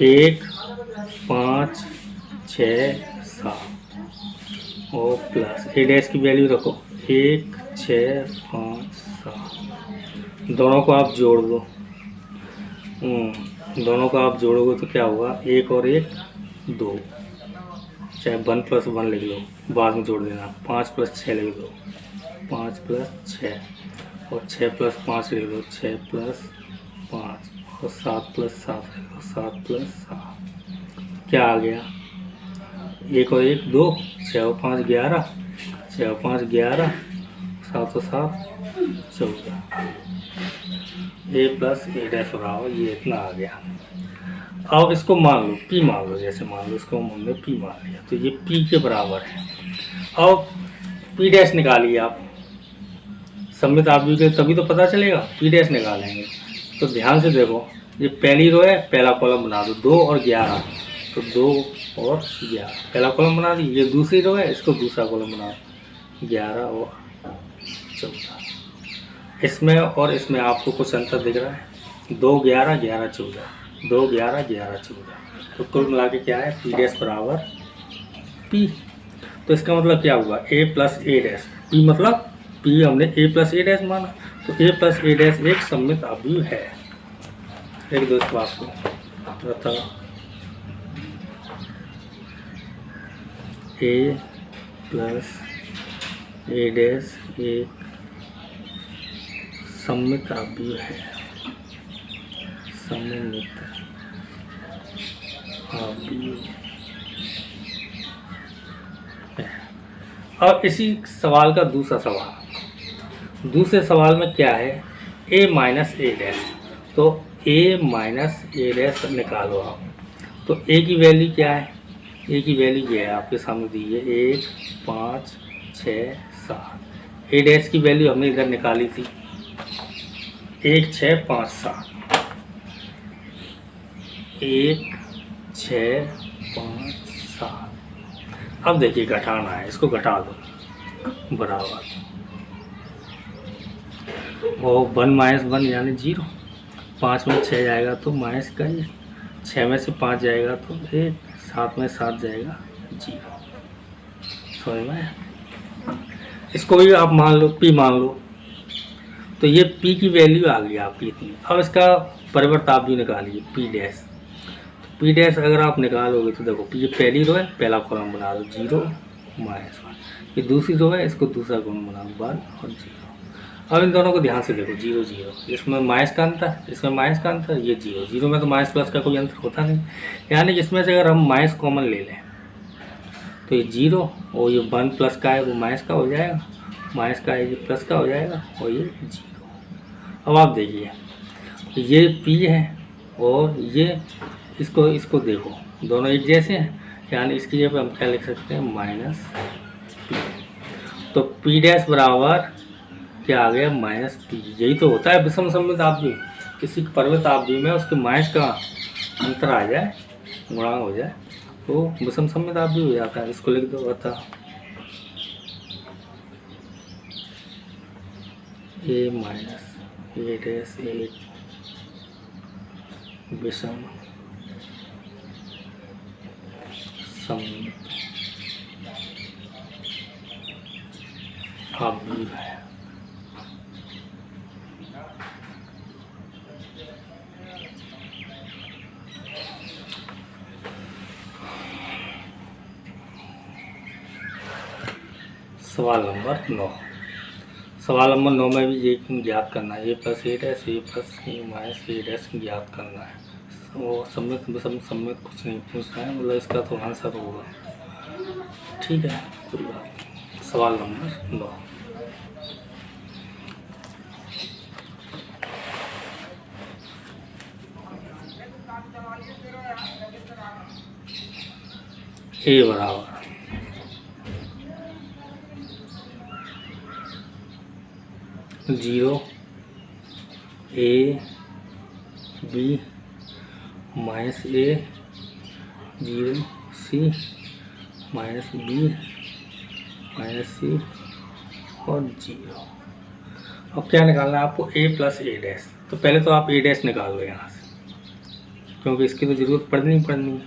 1 5 6 7 और प्लस ए डैश की वैल्यू रखो 1 6 5 7, दोनों को आप जोड़ दो, दोनों को आप जोड़ोगे तो क्या होगा, 1 और 1 2, चाहे 1 + 1 लिख लो, बाद में जोड़ देना, 5 + 6 लिख दो, 5 + 6 और 6 + 5 लिख दो, 6 + 5 और 7 + 7 लिख दो, 7 + 7 क्या आ गया, 1 और 1 2, 6 और 5 11, 6 और 5 11, 7 और 7 14, ए प्लस ए डैश बराबर ये इतना आ गया। अब इसको मान लो पी मान लो, जैसे मान लो इसको हमने पी मान लिया तो ये पी के बराबर है। अब पी डैश निकालिए आप, सममित अवयव के तभी तो पता चलेगा, पी डैश निकालेंगे। तो ध्यान से देखो, ये पहली रो है, पहला कॉलम बना दो 2 और 11, तो 2 और 11 पहला कॉलम बना दी। ये दूसरी रो है, इसको दूसरा कॉलम बना दो 11 और 14। इसमें और इसमें आपको कुछ अंतर दिख रहा है, 2 11 11 14, 2 11 11 14, तो कुल मिला के क्या है, पी डैश बराबर पी। तो इसका मतलब क्या हुआ, ए प्लस ए डैश, पी मतलब पी हमने ए प्लस ए डैश माना, तो ए प्लस ए डैश एक सममित अवयव है। एक दोस्त बात को रखा, ए प्लस ए डैश एक सममित अवयव है, सममित अवयव है। और इसी सवाल का दूसरा सवाल, दूसरे सवाल में क्या है, a माइनस ए डैश, तो a माइनस ए डैश निकालो आप। तो a की वैल्यू क्या है, a की वैल्यू ये है आपके सामने दी है 1 5 6 7, ए डैश की वैल्यू हमने इधर निकाली थी 1 6 5 7, 1 6 5 7। अब देखिए घटाना है, इसको घटा दो बराबर, और 1 माइनस 1 यानी 0। 5 में 6 जाएगा तो माइनस का ही, 6 में से 5 जाएगा तो 1, 7 में 7 जाएगा 0। समझ में? इसको भी आप मान लो P मान लो, तो ये P की वैल्यू आ गई आपकी इतनी। अब इसका परिवर्त आप भी निकालिए P डैश। P डैश अगर आप निकालोगे तो देखो ये पहली रो है, पहला कॉलम बना दो 0 माइनस 1। ये दूसरी रो है, इसको दूसरा कॉलम बना दो 1 और 0। अब इन दोनों को ध्यान से देखो 0 0, इसमें माइनस का अंतर, इसमें माइनस का अंतर, ये 0 0 में तो माइनस प्लस का कोई अंतर होता नहीं। यानी कि इसमें से अगर हम माइनस कॉमन ले लें तो ये 0 और ये 1 प्लस का है वो माइनस का हो जाएगा, माइनस का है ये प्लस का हो जाएगा और ये 0। अब आप देखिए ये P है और ये इसको देखो दोनों एक जैसे हैं, यानी इसकी जगह पे हम क्या लिख सकते हैं माइनस P। तो P डैश बराबर क्या आ गया माइनस P। यही तो होता है विषम सममित आवधि, किसी परिमित आवधि में उसके माइनस का अंतर आ जाए, गुणांक हो जाए तो विषम सममित आवधि हो जाता है। इसको लिख दो अतः A माइनस A डैश एक विषम सममित आवधि है। सवाल नंबर 9। सवाल नंबर 9 में भी ये ज्ञात करना है, A plus A dash A plus A minus A dash ज्ञात करना है। वो सममित विषम सममित कुछ नहीं पूछना है, मतलब इसका तो आंसर होगा। ठीक है, कोई बात नहीं। सवाल नंबर 9। A बराबर zero A B minus A 0 C minus B minus C और 0। अब क्या निकालना है आपको A प्लस A डैश। तो पहले तो आप A डैश निकाल लो यहाँ से, क्योंकि इसकी तो ज़रूरत पड़नी है।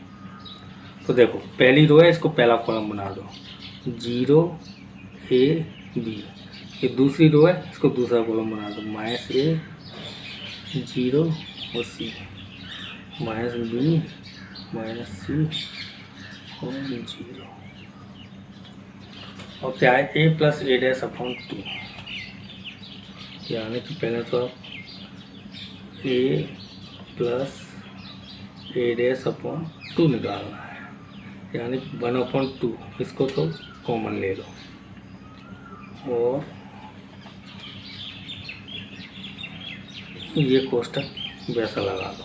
तो देखो पहली रो है, इसको पहला कॉलम बना दो 0 A B। ये दूसरी रो है, इसको दूसरा कॉलम बना दो माइनस A 0 और C minus B minus C और 0। और क्या है A plus A dash upon 2, यानी कि पहले तो आप A plus A dash upon 2 निकालना है, यानी 1/2। इसको तो कॉमन ले लो और ये कोष्टक वैसा लगा दो।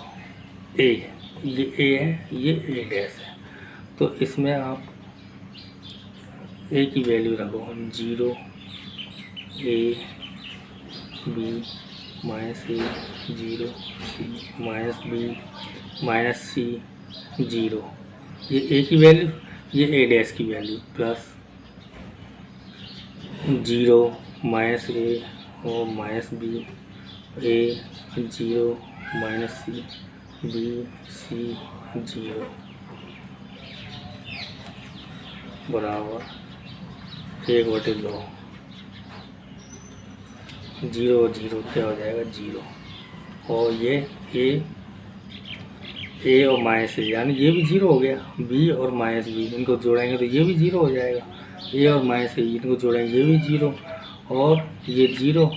A ये A है, ये A डैश है, तो इसमें आप A की वैल्यू रखो 0 A B minus A 0 C minus B minus C 0। ये A की वैल्यू, ये A डैश की वैल्यू प्लस 0 माइनस A और minus B A 0 minus C B C 0 बराबर 1/2। 0 और 0 क्या हो जाएगा 0, और ये A और माइनस A यानी ये भी 0 हो गया। B और माइनस B इनको जोड़ेंगे तो ये भी 0 हो जाएगा। A और माइनस A इनको जोड़ेंगे ये भी 0, और ये 0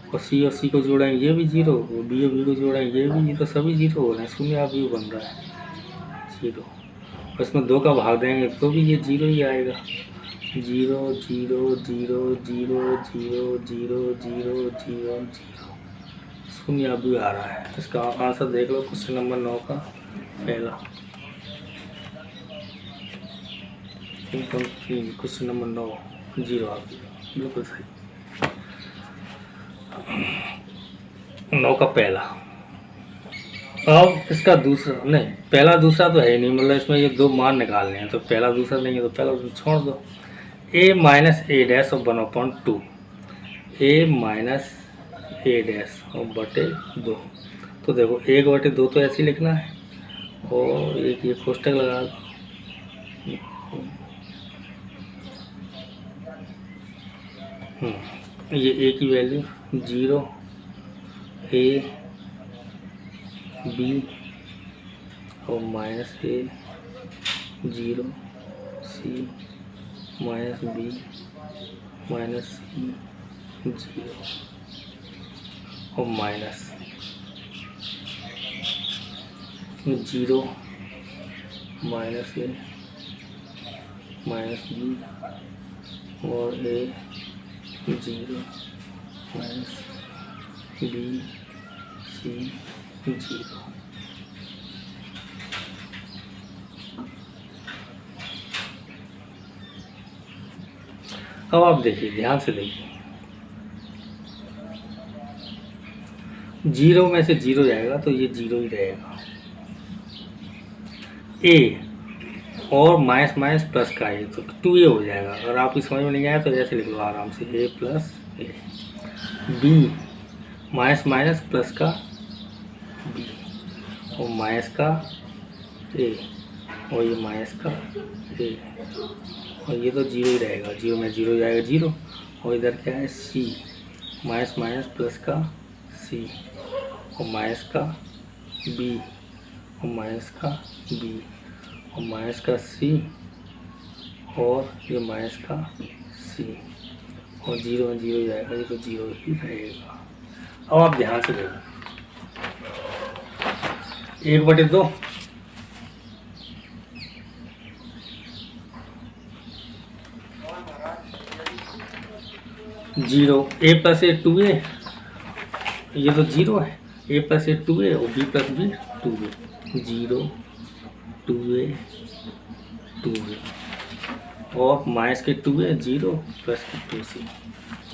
और C को जोड़ेंगे ये भी 0, और B और B को जोड़ेंगे ये भी, तो सभी 0 हो रहे हैं। शून्य आप भी बन रहा है 0, और इसमें 2 का भाग देंगे तो भी ये 0 ही आएगा। 0 0 0 0 0 0 0 0 0 शून्य अब भी आ रहा है। इसका आंसर देख लो क्वेश्चन नंबर 9 का पहला। क्वेश्चन नंबर 9 0 आ गया, बिल्कुल सही। 9 का पहला अब इसका दूसरा नहीं, पहला दूसरा तो है ही नहीं, मतलब इसमें ये दो मान निकालने हैं, तो पहला दूसरा नहीं है तो पहला दूसरा छोड़ दो। ए माइनस ए डैश और 1/2, ए माइनस ए डैश और बटे 2। तो देखो 1/2 तो ऐसे ही लिखना है, और एक ये कोष्टक लगा दो। ये ए की वैल्यू 0, ए बी और माइनस ए 0 सी माइनस बी माइनस सी 0 और माइनस 0 माइनस ए माइनस बी और ए 0 माइनस बी सी 0। अब आप देखिए, ध्यान से देखिए, 0 में से 0 जाएगा तो ये 0 ही रहेगा। ए और माइनस माइनस प्लस का ए तो 2a हो जाएगा। अगर आपकी समझ में नहीं आया तो ऐसे लिख लो आराम से, a plus A. B minus minus plus का बी और माइनस का ए और ये माइनस का ए, और ये तो 0 ही रहेगा। 0 में 0 जाएगा 0, और इधर क्या है सी माइनस माइनस प्लस का सी और माइनस का बी और माइनस का बी और माइनस का सी और ये माइनस का सी, और 0 में 0 जाएगा, ये तो 0 ही रहेगा। अब आप ध्यान से देखो, 1/2 0, ए प्लस ए 2a, ये तो 0 है, ए प्लस ए 2a और B plus B 2a, 0 2a 2a और माइनस के 2a 0 प्लस के 2c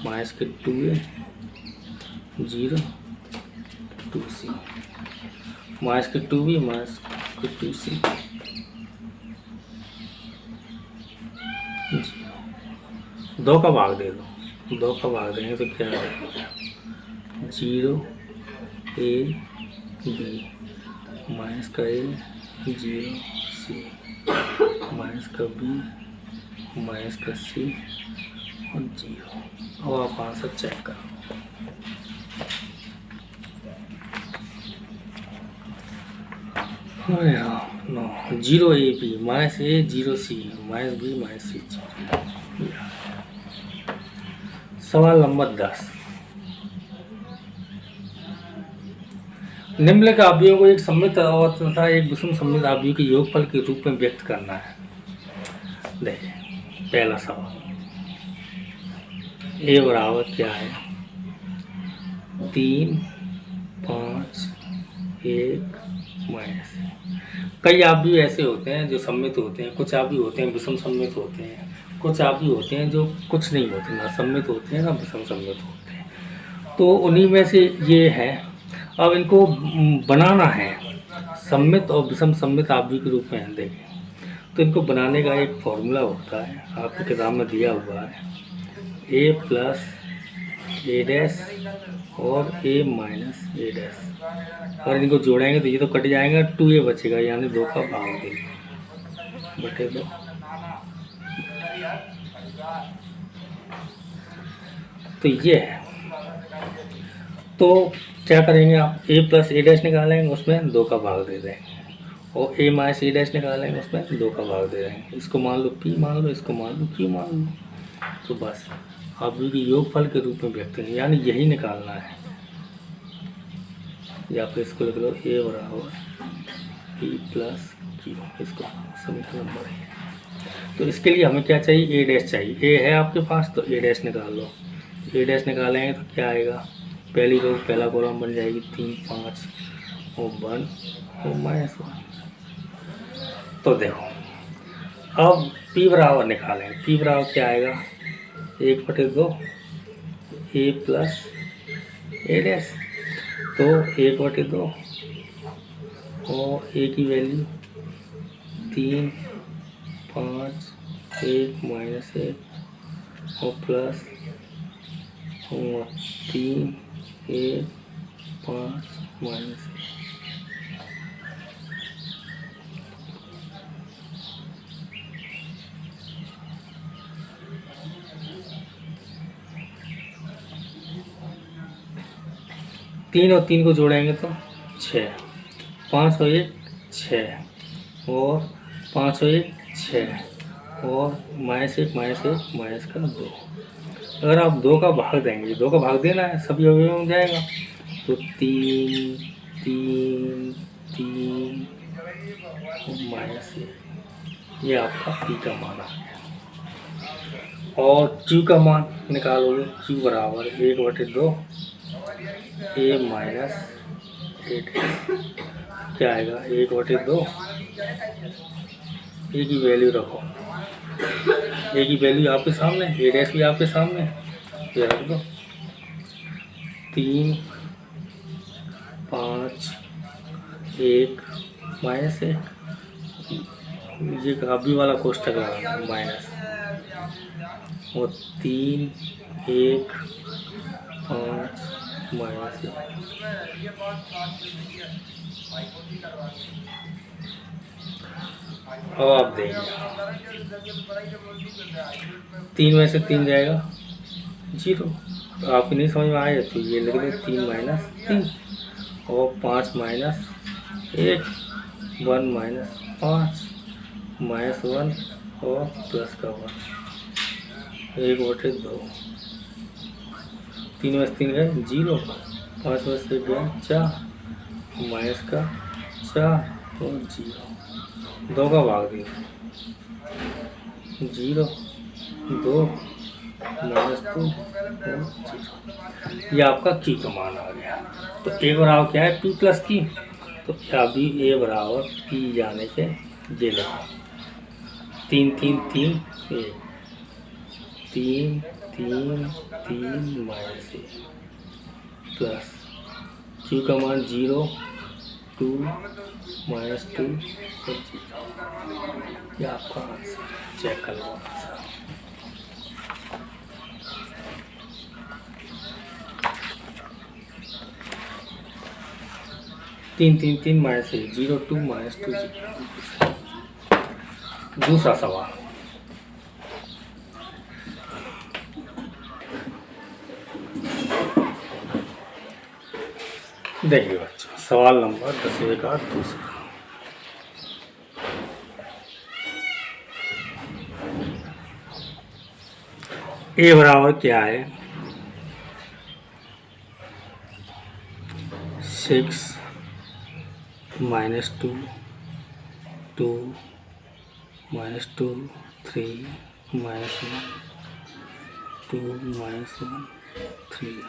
माइनस के 2a 0 2c माइनस के 2b माइनस के 2c 0। 2 का भाग दे दो, 2 का भाग देंगे तो क्या है 0 a b माइनस का a 0 c माइनस का b माइनस का c और 0। अब आप आंसर चेक करो। No 0 a b minus a 0 c minus b minus c 0। सवाल नंबर 10, निम्नलिखित अवयवों को एक सममित और तथा एक विषम सममित अवयव के योगफल के रूप में व्यक्त करना है। देखिए पहला सवाल, ए बराबर क्या है 3 5 1 माइनस। कई अवयव ऐसे होते हैं जो सम्मित होते हैं, कुछ अवयव होते हैं विषम सम्मित होते हैं, कुछ अवयव होते हैं जो कुछ नहीं होते, ना सम्मित होते हैं ना विषम सम्मित होते हैं। तो उन्हीं में से ये है। अब इनको बनाना है सम्मित और विषम सम्मित अवयव के रूप में। देखें तो इनको बनाने का एक फॉर्मूला होता है, आपकी किताब में दिया हुआ है, ए प्लस ए डैश और ए माइनस ए डैश। और इनको जोड़ेंगे तो ये तो कट जाएगा, 2a बचेगा, यानी 2 का भाग देंगे बटे 2। तो ये है, तो क्या करेंगे आप, a प्लस ए डैश निकालेंगे, उसमें 2 का भाग दे देंगे, और a माइनस ए डैश निकालेंगे, उसमें 2 का भाग दे देंगे। इसको मान लो p मान लो, इसको मान लो q मान लो, तो बस अवयव के योगफल के रूप में व्यक्त करेंगे, यानी यही निकालना है। या फिर इसको लिख लो a बराबर p प्लस q, इसको समीकरण नंबर है। तो इसके लिए हमें क्या चाहिए, ए डैश चाहिए। ए है आपके पास तो ए डैश निकाल लो। ए डैश निकालेंगे तो क्या आएगा, पहली रो पहला कॉलम बन जाएगी 3 5 और 1 और माइनस 1। तो देखो अब p बराबर निकालेंगे, p बराबर क्या आएगा 1/2 a प्लस ए डैश। तो 1/2 और ए की वैल्यू 3, 5, 1 माइनस 1 और प्लस और 3, 1, 5 माइनस 1। तीन और तीन को जोड़ेंगे तो 6, 5 और 1 6 और 5 और 1 6 और -1 -1 माइनस का 2। अगर आप 2 का भाग देंगे, 2 का भाग देना है, सभी अवयवों में जाएगा तो 3 3 3 -1, ये आपका पी का मान आ गया। और क्यू का मान निकालोगे, क्यू बराबर 1/2 ए माइनस 8 क्या आएगा 1/2। ए की वैल्यू रखो, ए की वैल्यू आपके सामने, ए डैश भी आपके सामने, ये रख दो 3, 5, 1 माइनस 1, ये अभी वाला कोष्टक लगाना माइनस और 3, 1, 5 माइनस 1। अब आप देखिए 3 में से 3 जाएगा 0, तो आपकी नहीं समझ में आए तो ये लिख दो 3 माइनस 3 और 5 माइनस 1, 1 माइनस 5 -1 और प्लस का 1, 1/2। 3 में से 3 गए 0, 5 में से गया 4 माइनस का 4 और 0, 2 का भाग दिया 0, 2 -2 और 0। ये आपका क्यू का मान आ गया। तो ए बराबर क्या है, पी प्लस की, तो अभी ए बराबर पी जाने के ये लगा 3 3 3 1, 3 3 3 -1 प्लस क्यू का मान 0, 2 -2 और 0। ये आपका आंसर, चेक कर लो आंसर। तीन 3 3 -1 0 2 -2 0। दूसरा सवाल, देखिए बच्चों, सवाल नंबर 10वें का दूसरा। ए बराबर क्या है 6 -2 2 -2 3 -1 2 -1 3।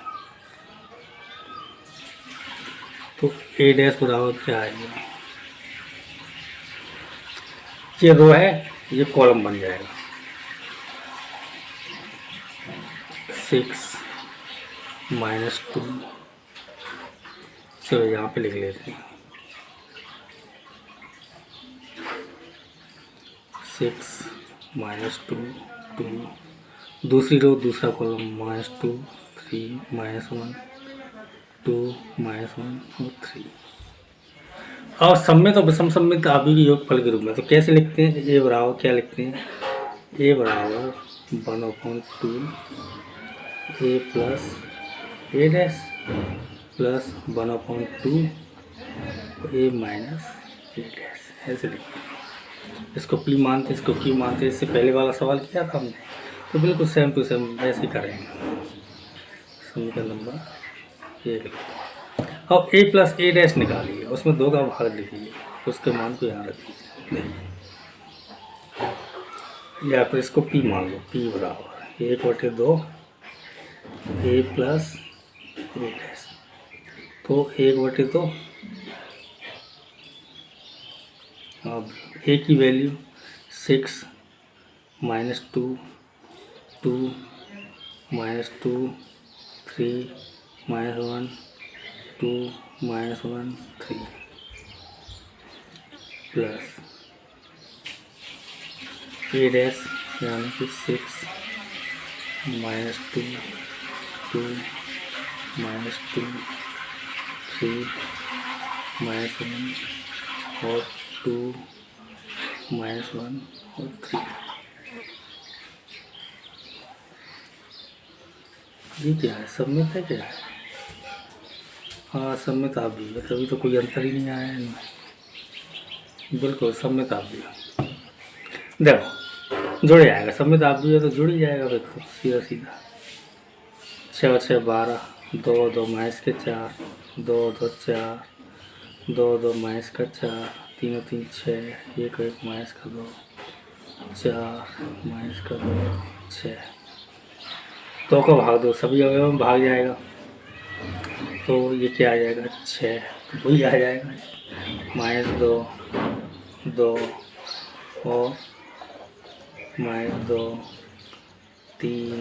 तो ए डैश बराबर क्या आएगा, ये रो है, ये कॉलम बन जाएगा 6 -2, चलो यहाँ पे लिख लेते हैं 6 -2 2, दूसरी रो दूसरा कॉलम -2 3 -1 2 -1 और 3। और सम्मित और विषम सम्मित अभी भी योगफल के रूप में, तो कैसे लिखते हैं, ए बराबर क्या लिखते हैं, ए बराबर 1/2 ए प्लस ए डैश प्लस 1/2 ए माइनस ए डैश, ऐसे लिखते हैं। इसको पी मानते, इसको क्यू मानते, इससे पहले वाला सवाल किया था हमने, तो बिल्कुल सेम टू सेम ऐसे ही करेंगे। समीकरण नंबर 1 अब ए प्लस ए डैश निकालिए, उसमें 2 का भाग लिखिए, उसके मान को यहाँ रखिए, या फिर इसको पी मान लो, पी बराबर 1/2 ए प्लस ए डैश, तो 1/2। अब ए की वैल्यू 6 -2 2 -2 3 -1 2 -1 3। प्लस ए डैश यानी कि 6 माइनस 2 2 माइनस 2 3 माइनस 1 और 2 माइनस 1 और 3। ये क्या है, सबमिट है क्या? हाँ सबमिट आप भी है, तभी तो कोई अंतर ही नहीं आया है इनमें। बिल्कुल सबमिट आप भी है। देखो जुड़ जाएगा, सबमिट आप भी है तो जुड़ ही जाएगा। देखो सीधा सीधा 6 और 6 12, 2 2 माइनस के 4, 2 2 4, 2 2 माइनस का 4, 3 3 6, 1 1 माइनस का 2, 4 माइनस का 2 6। 2 को भाग दो, सभी अवयव में भाग जाएगा तो ये क्या आ जाएगा 6, वही आ जाएगा माइनस 2 2 और माइनस 2 3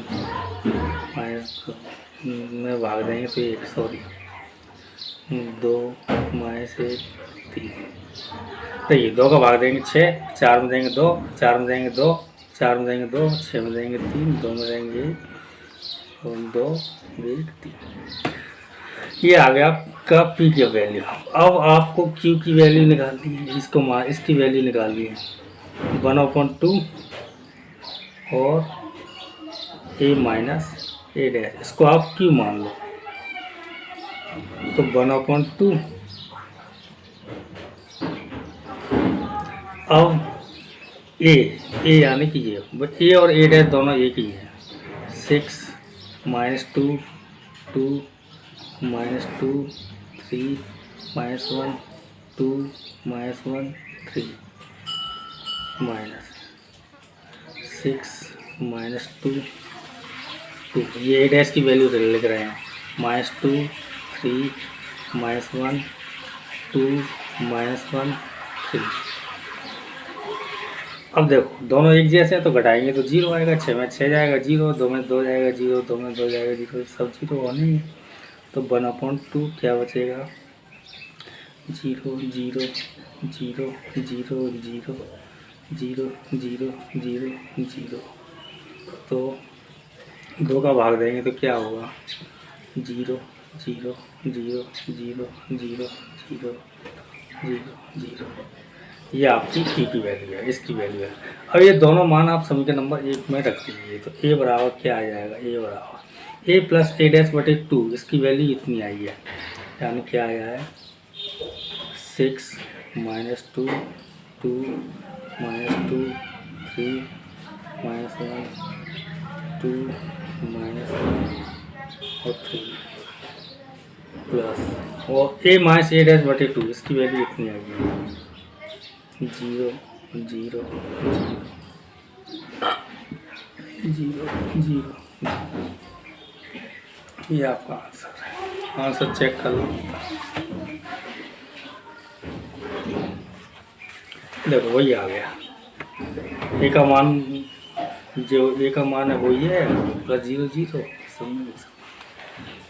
माइनस 2 में भाग देंगे तो 1 सॉरी 2 माइनस 1 3। तो ये 2 का भाग देंगे 6, 4 में देंगे 2, 4 में देंगे 2, 4 में देंगे 2, 6 में देंगे 3, 2 में देंगे 1 और 2 1 3। ये आ गया आपका पी की वैल्यू। अब आपको क्यू की वैल्यू निकालनी है, इसकी वैल्यू निकालनी है 1/2 और ए माइनस ए डैश, इसको आप क्यू मान लो तो 1/2। अब ए यानी कि ये ए और ए डैश दोनों एक ही है। 6 minus 2 2 minus 2 3 minus 1 2 minus 1 3 minus 6 minus 2 2। ये ए डैश की वैल्यू लिख रहे हैं -2 3 -1 2 -1 3। अब देखो दोनों एक जैसे हैं तो घटाएंगे तो 0 आएगा, 6 में 6 जाएगा 0, 2 में 2 जाएगा 0, 2 में 2 जाएगा 0, सब 0 होने ही। तो 1/2 क्या बचेगा 0 0 0 0 0 0 0 0 0। तो 2 का भाग देंगे तो क्या होगा 0 0 0 0 0 0 0 0। ये आपकी Q की वैल्यू है, इसकी वैल्यू है। अब ये दोनों मान आप सभी के नंबर 1 में रख दीजिए तो A बराबर क्या आ जाएगा, A बराबर A प्लस A डैश बटे 2, इसकी वैल्यू इतनी आई है, यानी क्या आया है 6 माइनस 2 2 माइनस 2 3 माइनस 1 2 माइनस 1 और 3 प्लस और A माइनस A डैश बटे 2, इसकी वैल्यू इतनी आई है 0 0 0 0 0। ये आपका आंसर है, आंसर चेक कर लो। देखो वही आ गया, ए का मान जो ए का मान है वही है प्लस 0 0।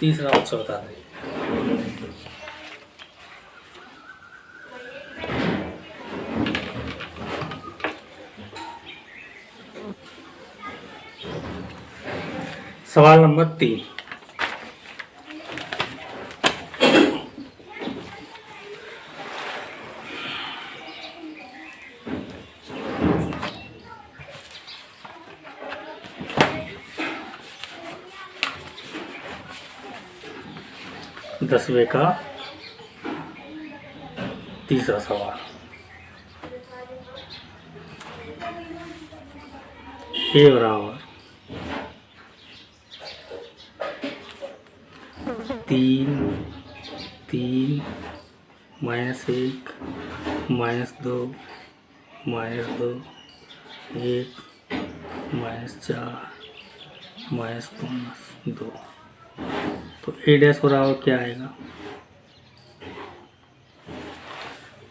तीसरा ऑप्शन बता दें। सवाल नंबर 3, दसवें का तीसरा सवाल। ए बराबर 3 3 -1 -2 -2 1 -4 -2। तो ए डैश बराबर क्या आएगा,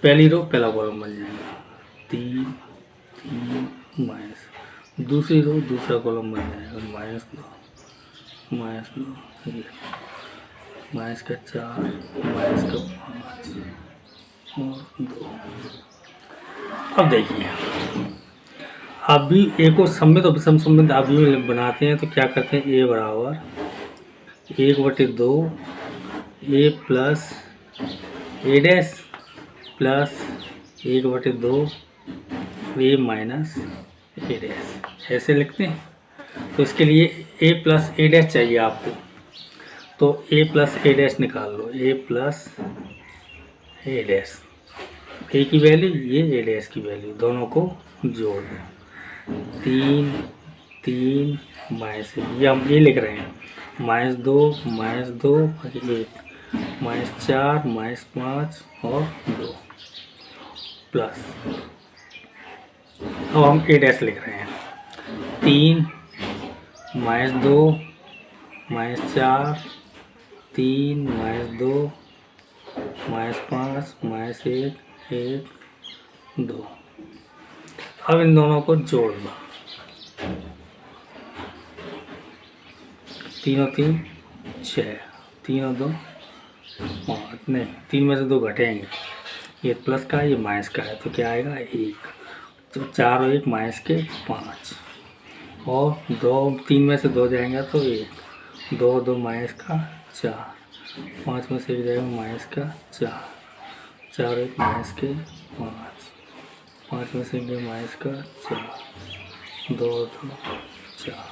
पहली रो पहला कॉलम बन जाएगा 3 3 माइनस, दूसरी रो दूसरा कॉलम बन जाएगा -2 -2 1 माइनस का 4 माइनस का 5 और 2। अब देखिए, अभी ए को सममित और विषम सममित अवयवी बनाते हैं तो क्या करते हैं, ए बराबर 1/2 ए प्लस ए डैश प्लस 1/2 ए माइनस ए डैश, ऐसे लिखते हैं। तो इसके लिए ए प्लस ए डैश चाहिए आपको, तो ए प्लस ए डैश निकाल लो, ए प्लस ए डैश, ए की वैल्यू ये ए डैश की वैल्यू, दोनों को जोड़ दें। 3 माइनस, ये हम ये लिख रहे हैं, -2 1 -4 -5 और 2 प्लस, अब हम ए डैश लिख रहे हैं 3 -2 -4 3 -2 -5 -1 1 2। अब इन दोनों को जोड़ दो, 3 और 3 6, 3 और 2 5, नहीं 3 में से 2 घटेंगे, ये प्लस का ये माइनस का है तो क्या आएगा 1, तो 4 और 1 माइनस के 5, और 2 3 में से 2 जाएंगे तो 1, 2 2 माइनस का 4, 5 में से 1 जाएगा माइनस का 4, 4 1 माइनस के 5, 5 में से 1 माइनस का 4, 2 2 4।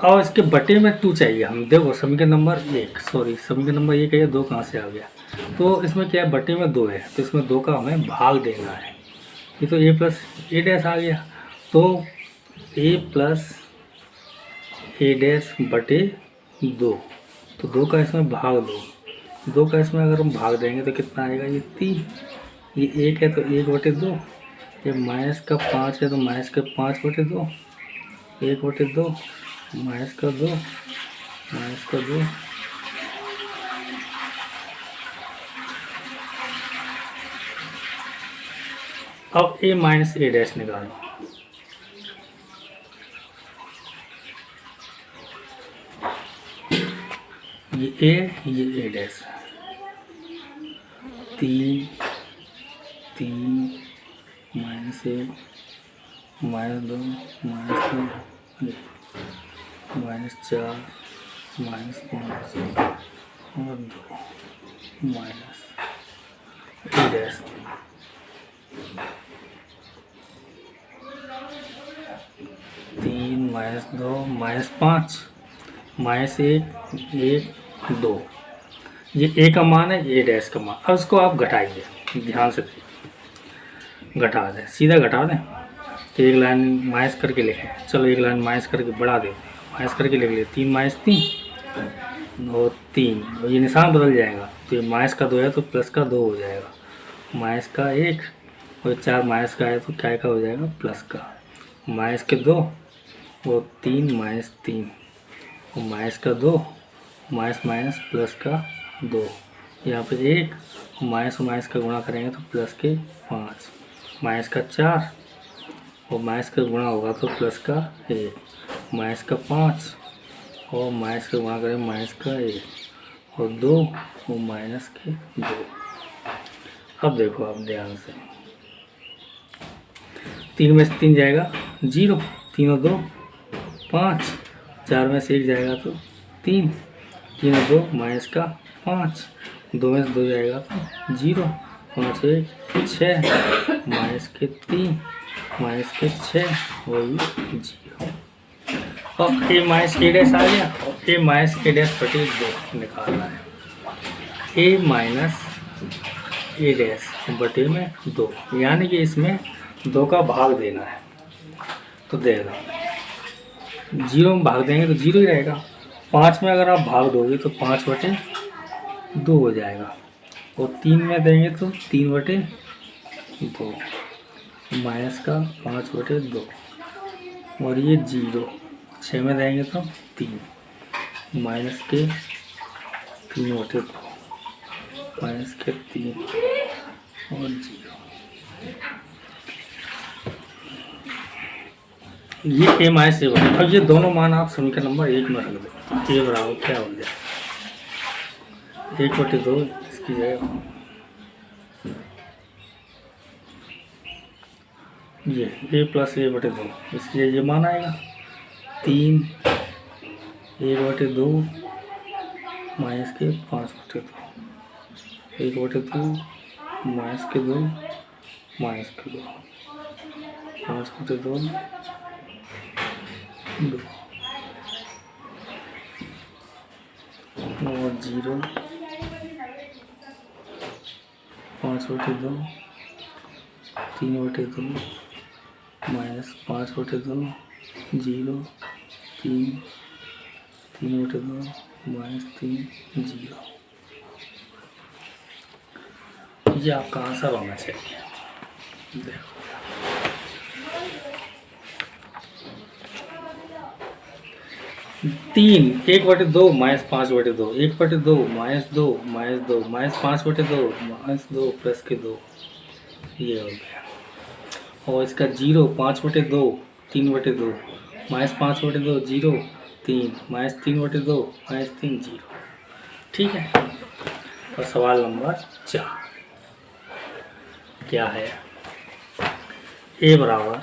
और इसके बटे में 2 चाहिए हम, देखो समीकरण नंबर 1, सॉरी समीकरण नंबर 1 है, 2 कहाँ से आ गया, तो इसमें क्या है बटे में 2 है, तो इसमें 2 का हमें भाग देना है। ये तो ए प्लस ए डैश आ गया, तो ए प्लस ए डैश बटे 2, तो 2 का इसमें भाग दो, 2 का इसमें अगर हम भाग देंगे तो कितना आएगा, ये 3, ये 1 है तो 1/2, ये माइनस का 5 है तो माइनस का 5/2, 1/2 माइनस का 2 माइनस का 2, अब ए माइनस ए डैश निकालो, ये ए डैश, 3 -1 -2 -2 -4 -5 और 2 माइनस ए डैश, 3 -2 -5 -1 2, ये ए का मान है, ए डैश का मान। अब इसको आप घटाइए, ध्यान से घटा दें, सीधा घटा दें, तो एक लाइन माइनस करके लिखें, चलो एक लाइन माइनस करके बढ़ा देते हैं, माइनस करके लिख लिए 3 - 3 और 3, और ये निशान बदल जाएगा, तो ये माइनस का 2 है तो प्लस का 2 हो जाएगा, माइनस का 1 और 4 माइनस का है तो क्या का हो जाएगा प्लस का, माइनस के 2 और 3 -3 और माइनस का 2 माइनस माइनस प्लस का 2, यहाँ पे 1 माइनस और माइनस का गुणा करेंगे तो प्लस के 5, माइनस का 4 और माइनस का गुणा होगा तो प्लस का 1, माइनस का 5 और माइनस का गुणा करें माइनस का 1 और 2 और माइनस के 2। अब देखो आप ध्यान से, 3 में से 3 जाएगा 0, 3 और 2 5, 4 में से 1 जाएगा तो 3, 3 और 2 माइनस का 5, 2 में से 2 जाएगा तो 0, 5 1 6 माइनस के 3 माइनस के 6 और ये 0, और ए माइनस ए डैश आ गया, और ए माइनस ए डैश बटे 2 निकालना है, ए माइनस ए डैश बटे में 2, यानी कि इसमें 2 का भाग देना है, तो दे दो, 0 में भाग देंगे तो 0 ही रहेगा, 5 में अगर आप भाग दोगे तो 5/2 हो जाएगा, और 3 में देंगे तो 3/2, माइनस का 5/2, और ये 0, 6 में देंगे तो 3, माइनस के 3/2, माइनस के 3 और 0। ये ए माइनस ए बराबर, अब ये दोनों मान आप समीकरण नंबर 1 में रख दो, ए बराबर क्या हो जाए 1/2 इसकी जगह ये ए प्लस ए बटे 2, इसलिए ये मान आएगा 3 1 बटे 2 माइनस के 5 बटे 2, 1 बटे 2 माइनस के 2 माइनस के 2, 5 बटे 2 2 और 0 5 बटे 2 3 बटे 2 माइनस 5 बटे 2 0 3 3 बटे 2 माइनस 3 0। ये आपका आंसर होना चाहिए। देखो 3 1 बटे 2 माइनस 5 बटे 2, 1 बटे 2 माइनस 2 माइनस 2 माइनस 5 बटे 2 माइनस 2 प्लस के 2, ये हो गया। और इसका 0 5 बटे 2 3 बटे 2 माइनस 5 बटे 2 0 3 माइनस 3 बटे 2 माइनस 3 0। ठीक है। और सवाल नंबर 4 क्या है? ए बराबर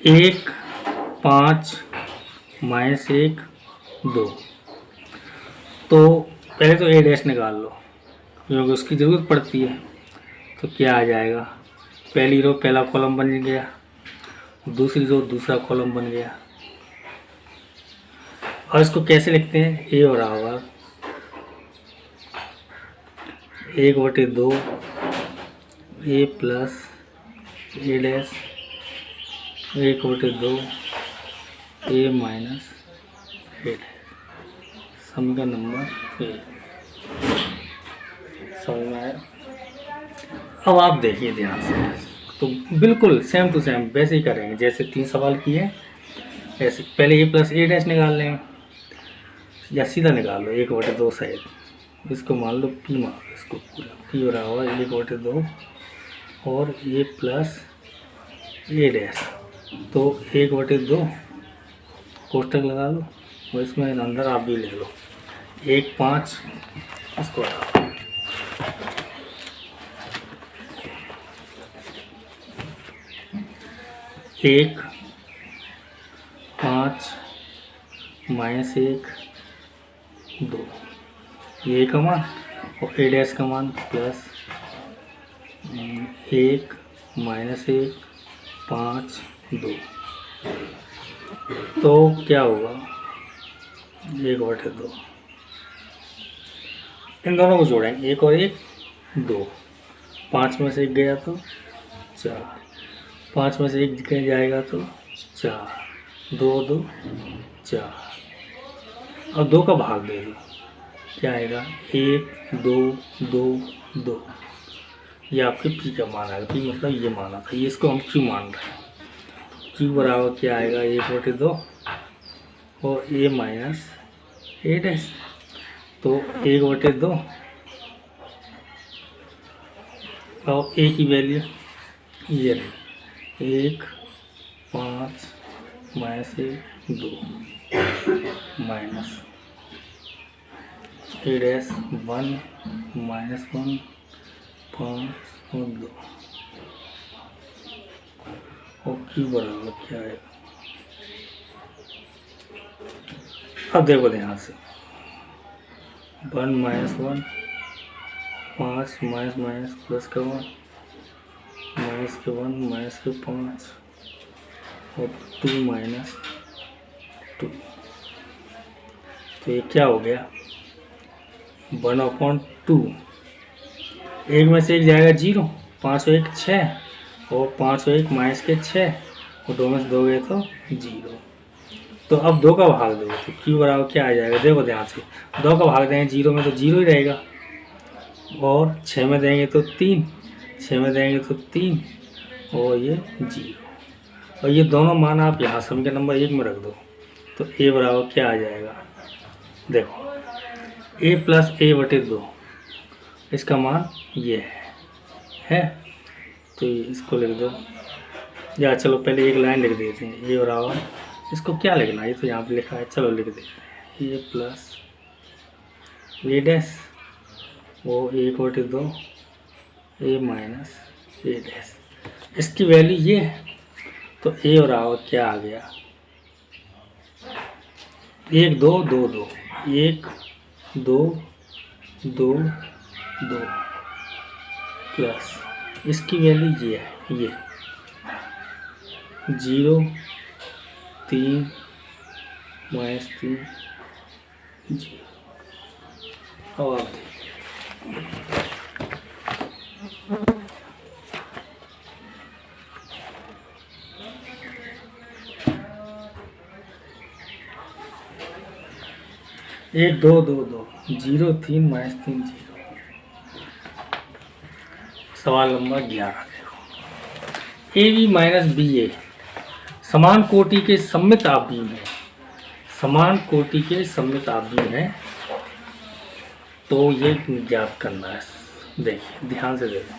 1 5 माइनस 1 2। तो पहले तो ए डैश निकाल लो क्योंकि उसकी ज़रूरत पड़ती है। तो क्या आ जाएगा? पहली रो पहला कॉलम बन गया, दूसरी रो दूसरा कॉलम बन गया। और इसको कैसे लिखते हैं? ए बराबर 1 बटे 2 ए प्लस ए डैश 1 बटे 2 ए माइनस ए डैश। समीकरण नंबर ए। समझ में आया? अब आप देखिए ध्यान से, तो बिल्कुल सेम टू सेम वैसे ही करेंगे जैसे 3 सवाल किए ऐसे। पहले ए प्लस ए डैश निकाल लें या सीधा निकाल लो 1 बटे 2 सहित, इसको मान लो पी, मान लो इसको पूरा पी बराबर 1 बटे 2 और ए प्लस ए डैश। तो 1 बटे 2 कोष्टक लगा लो और इसमें अंदर आप भी ले लो 1 5 इसको हटाओ। 1 5 माइनस 1 2, ये का मान और ए डैश का मान प्लस 1 माइनस 1 5 2। तो क्या होगा? 1 बटे 2। इन दोनों को जोड़ेंगे 1 और 1 2, 5 में से 1 गया तो 4, 5 में से 1 जाएगा तो 4, 2 2 4। और 2 का भाग दे दो, क्या आएगा? 1 2 2 2। ये आपके पी का मान आएगा। पी मतलब ये माना था, ये इसको हम क्यू मान रहे हैं। क्यू बराबर क्या आएगा? 1 बटे 2 और ए माइनस ए डैश। तो 1 बटे 2 और ए की वैल्यू ये रही 1 5 माइनस 1 2 माइनस ए डैश 1 माइनस 1 5 और 2 और क्यू बराबर क्या है? अब देखो ध्यान से 1 माइनस 1 5 माइनस माइनस प्लस का 1 माइनस के 1 माइनस के 5 और 2 माइनस 2। तो ये क्या हो गया? 1/2। 1 में से 1 जाएगा 0, 5 और 1 6 और 5 और 1 माइनस के 6 और 2 में से 2 गए तो 0। तो अब 2 का भाग दो तो क्यू बराबर क्या आ जाएगा? देखो ध्यान से, 2 का भाग देंगे 0 में तो 0 ही रहेगा और 6 में देंगे तो 3, 6 में देंगे तो 3 और ये 0। और ये दोनों मान आप यहाँ समीकरण नंबर 1 में रख दो तो ए बराबर क्या आ जाएगा? देखो ए प्लस ए बटे 2, इसका मान ये है तो इसको लिख दो। या चलो पहले एक लाइन लिख देते हैं, ए बराबर, इसको क्या लिखना है? ये तो यहाँ पे लिखा है, चलो लिख देते हैं ए प्लस ए डैश वो 1 बटे 2 ए माइनस ए डैश, इसकी वैल्यू ये है, तो ए बराबर क्या आ गया, 1 2 2 2, 1 2 2 2 प्लस इसकी वैल्यू ये है, ये 0 3 माइनस 3 0। अब आप देखिए 1 2 2 2 0 3 माइनस 3 0। सवाल नंबर 11 देखो, ए बी माइनस बी ए समान कोटि के सममित आव्यूह हैं, समान कोटि के सममित आव्यूह हैं, तो ये ज्ञात करना है। देखिए ध्यान से देखो,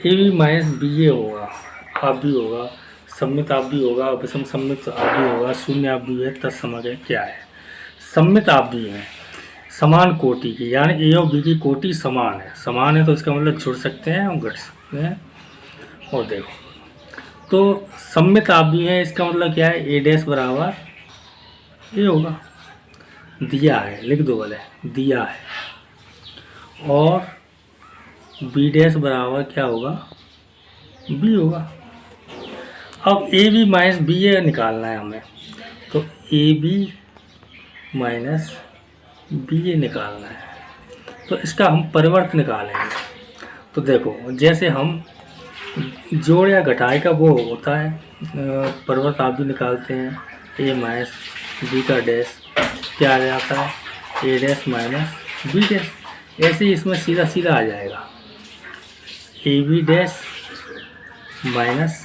ए बी माइनस बी ए होगा, आव्यूह होगा, सममित आव्यूह होगा, विषम सममित आव्यूह होगा, शून्य आव्यूह है, तत्समक क्या है, सममित आव्यूह है, समान कोटि की, यानी ए और बी की कोटि समान है तो इसका मतलब जुड़ सकते हैं और घट सकते हैं। और देखो तो सममित आव्यूह है, इसका मतलब क्या है, ए डैश बराबर ए होगा, दिया है, लिख दो भले, दिया है, और बी डैश बराबर क्या होगा, बी होगा। अब ए बी माइनस बी ए निकालना है हमें, तो ए बी माइनस बी ए निकालना है, तो इसका हम परिवर्त निकालेंगे। तो देखो जैसे हम जोड़ या घटाए का वो होता है, परिवर्त आप भी निकालते हैं, ए माइनस बी का डैश क्या आ जाता है, A dash minus B dash, ऐसे ही इसमें सीधा सीधा आ जाएगा, A B dash minus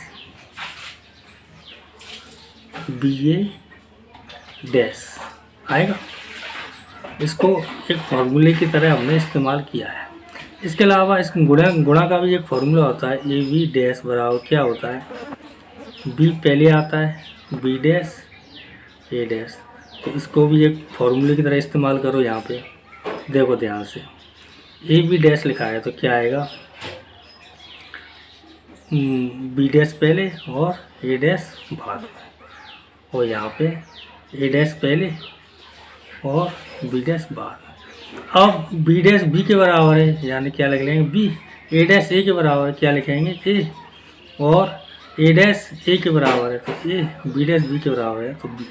B A dash आएगा। इसको एक फार्मूले की तरह हमने इस्तेमाल किया है। इसके अलावा इस गुणा का भी एक फार्मूला होता है, ए बी डैश बराबर क्या होता है, बी पहले आता है बी डैश ए डैश, तो इसको भी एक फार्मूले की तरह इस्तेमाल करो। यहाँ पे देखो ध्यान से, ए बी डैश लिखा है तो क्या आएगा, बी डैश पहले और ए डैश बाद में, और यहाँ पे ए डैश पहले और बी डैश बाद। अब बी डैश बी के बराबर है, यानी क्या लिख लेंगे, बी, ए डैश ए के बराबर है, क्या लिखेंगे, ए, और ए डैश ए के बराबर है तो ए, बी डैश बी के बराबर है तो बी।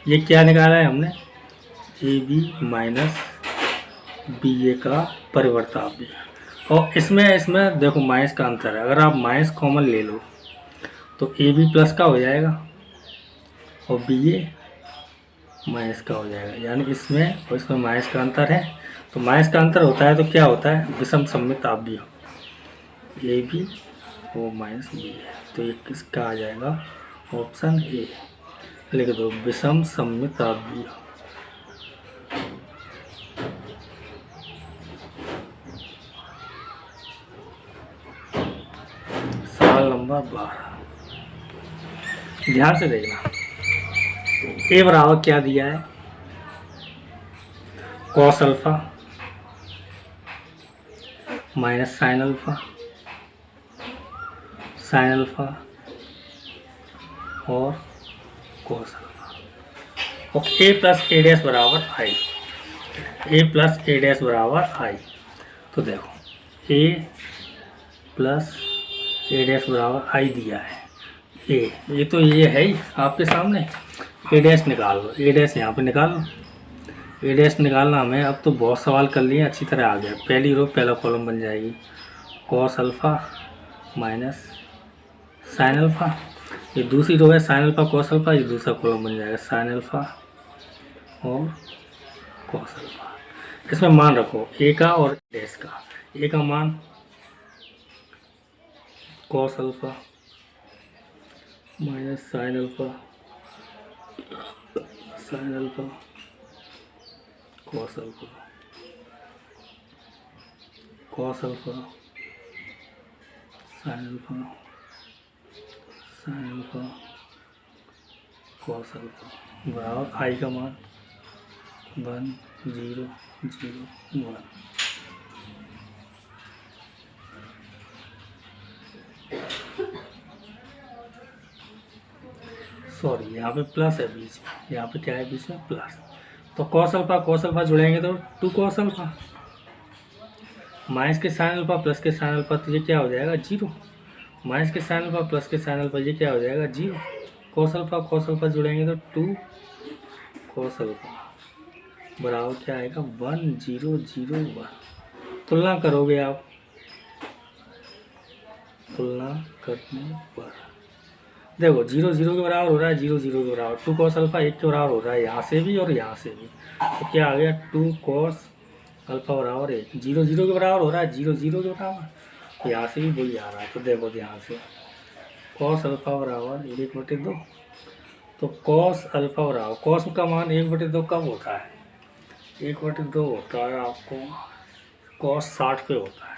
ये क्या निकाला है हमने, ए बी माइनस बी ए का परिवर्ताव्य। और इसमें देखो माइनस का अंतर है, अगर आप माइनस कॉमन ले लो तो ए बी प्लस का हो जाएगा और बी ए माइनस का हो जाएगा, यानी इसमें और इसमें माइनस का अंतर है। तो माइनस का अंतर होता है तो क्या होता है, विषम सममित आव्यूह, ए बी और माइनस बी है, तो ये किसका आ जाएगा, ऑप्शन ए लिख दो, विषम सममित आव्यूह। सवाल नंबर 12, ध्यान से देखना, ए बराबर क्या दिया है, cos alpha minus sign alpha, sine alpha और कॉस अल्फा, और ए प्लस ए डैश बराबर आई, ए प्लस ए डैश बराबर आई। तो देखो ए प्लस ए डैश बराबर आई दिया है, ये तो ये है ही आपके सामने, ए डैश निकाल लो, ए डैश यहाँ पे निकाल लो, ए डैश निकालना हमें, अब तो बहुत सवाल कर लिए, अच्छी तरह आ गया। पहली रो पहला कॉलम बन जाएगी, cos alpha minus sine alpha, ये दूसरी रो है साइन अल्फ़ा कॉस अल्फ़ा, ये दूसरा कॉलम बन जाएगा साइन अल्फ़ा और कॉस अल्फ़ा। इसमें मान रखो ए का और डैश का, ए का मान cos alpha minus sine alpha, sine alpha cos alpha, cos alpha sine alpha, sine alpha cos alpha बराबर आई का मान 1 0 0 1। सॉरी यहाँ पे प्लस है बीच में, यहाँ पे क्या है बीच में प्लस। तो कॉस अल्फा जुड़ेंगे तो 2 कॉस अल्फा, माइनस के साइन अल्फा प्लस के साइन अल्फा, तो ये क्या हो जाएगा 0। माइनस के साइन अल्फा प्लस के साइन अल्फा, ये क्या हो जाएगा 0। कॉस अल्फा जुड़ेंगे तो 2 कॉस अल्फा बराबर क्या आएगा 1 0 0 1। तुलना करोगे आप, तुलना करने पर देखो 0 0 के बराबर हो रहा है, 0 0 के बराबर 2 कॉस अल्फा 1 के बराबर हो रहा है यहाँ से भी और यहाँ से भी, तो क्या आ गया 2 कॉस अल्फा बराबर 1। 0 0 के बराबर हो रहा है, 0 0 के बराबर, तो यहाँ से भी वही आ रहा है। तो देखो ध्यान से कॉस अल्फा बराबर 1/2, तो कॉस अल्फा बराबर कॉस का मान 1/2 कब होता है 1/2 होता है आपको कॉस 60 पे होता है,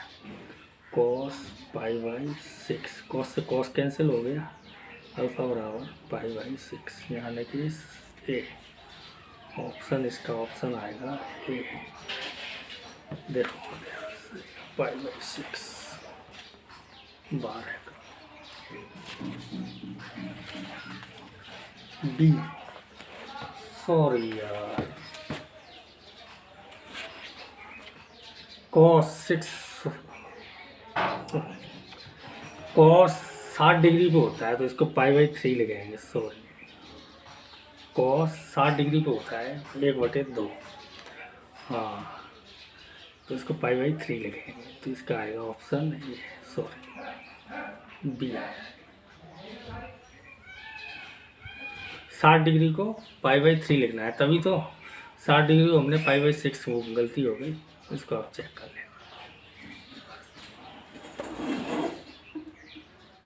कॉस π/6, कॉस से कॉस कैंसिल हो गया, अल्फा बराबर π/6, यानी कि ए ऑप्शन, इसका ऑप्शन आएगा ए। देखो π/6 12 का बी। सॉरी यार, कॉस 60 डिग्री पे होता है तो इसको π/3 लगाएंगे। सॉरी, कॉस 60 डिग्री पे होता है 1/2, हाँ, तो इसको π/3 लगाएंगे, तो इसका आएगा ऑप्शन ये, सॉरी बी। 60 डिग्री को π/3 लिखना है, तभी तो 60 डिग्री को हमने π/6, वो गलती हो गई, इसको आप चेक कर लें।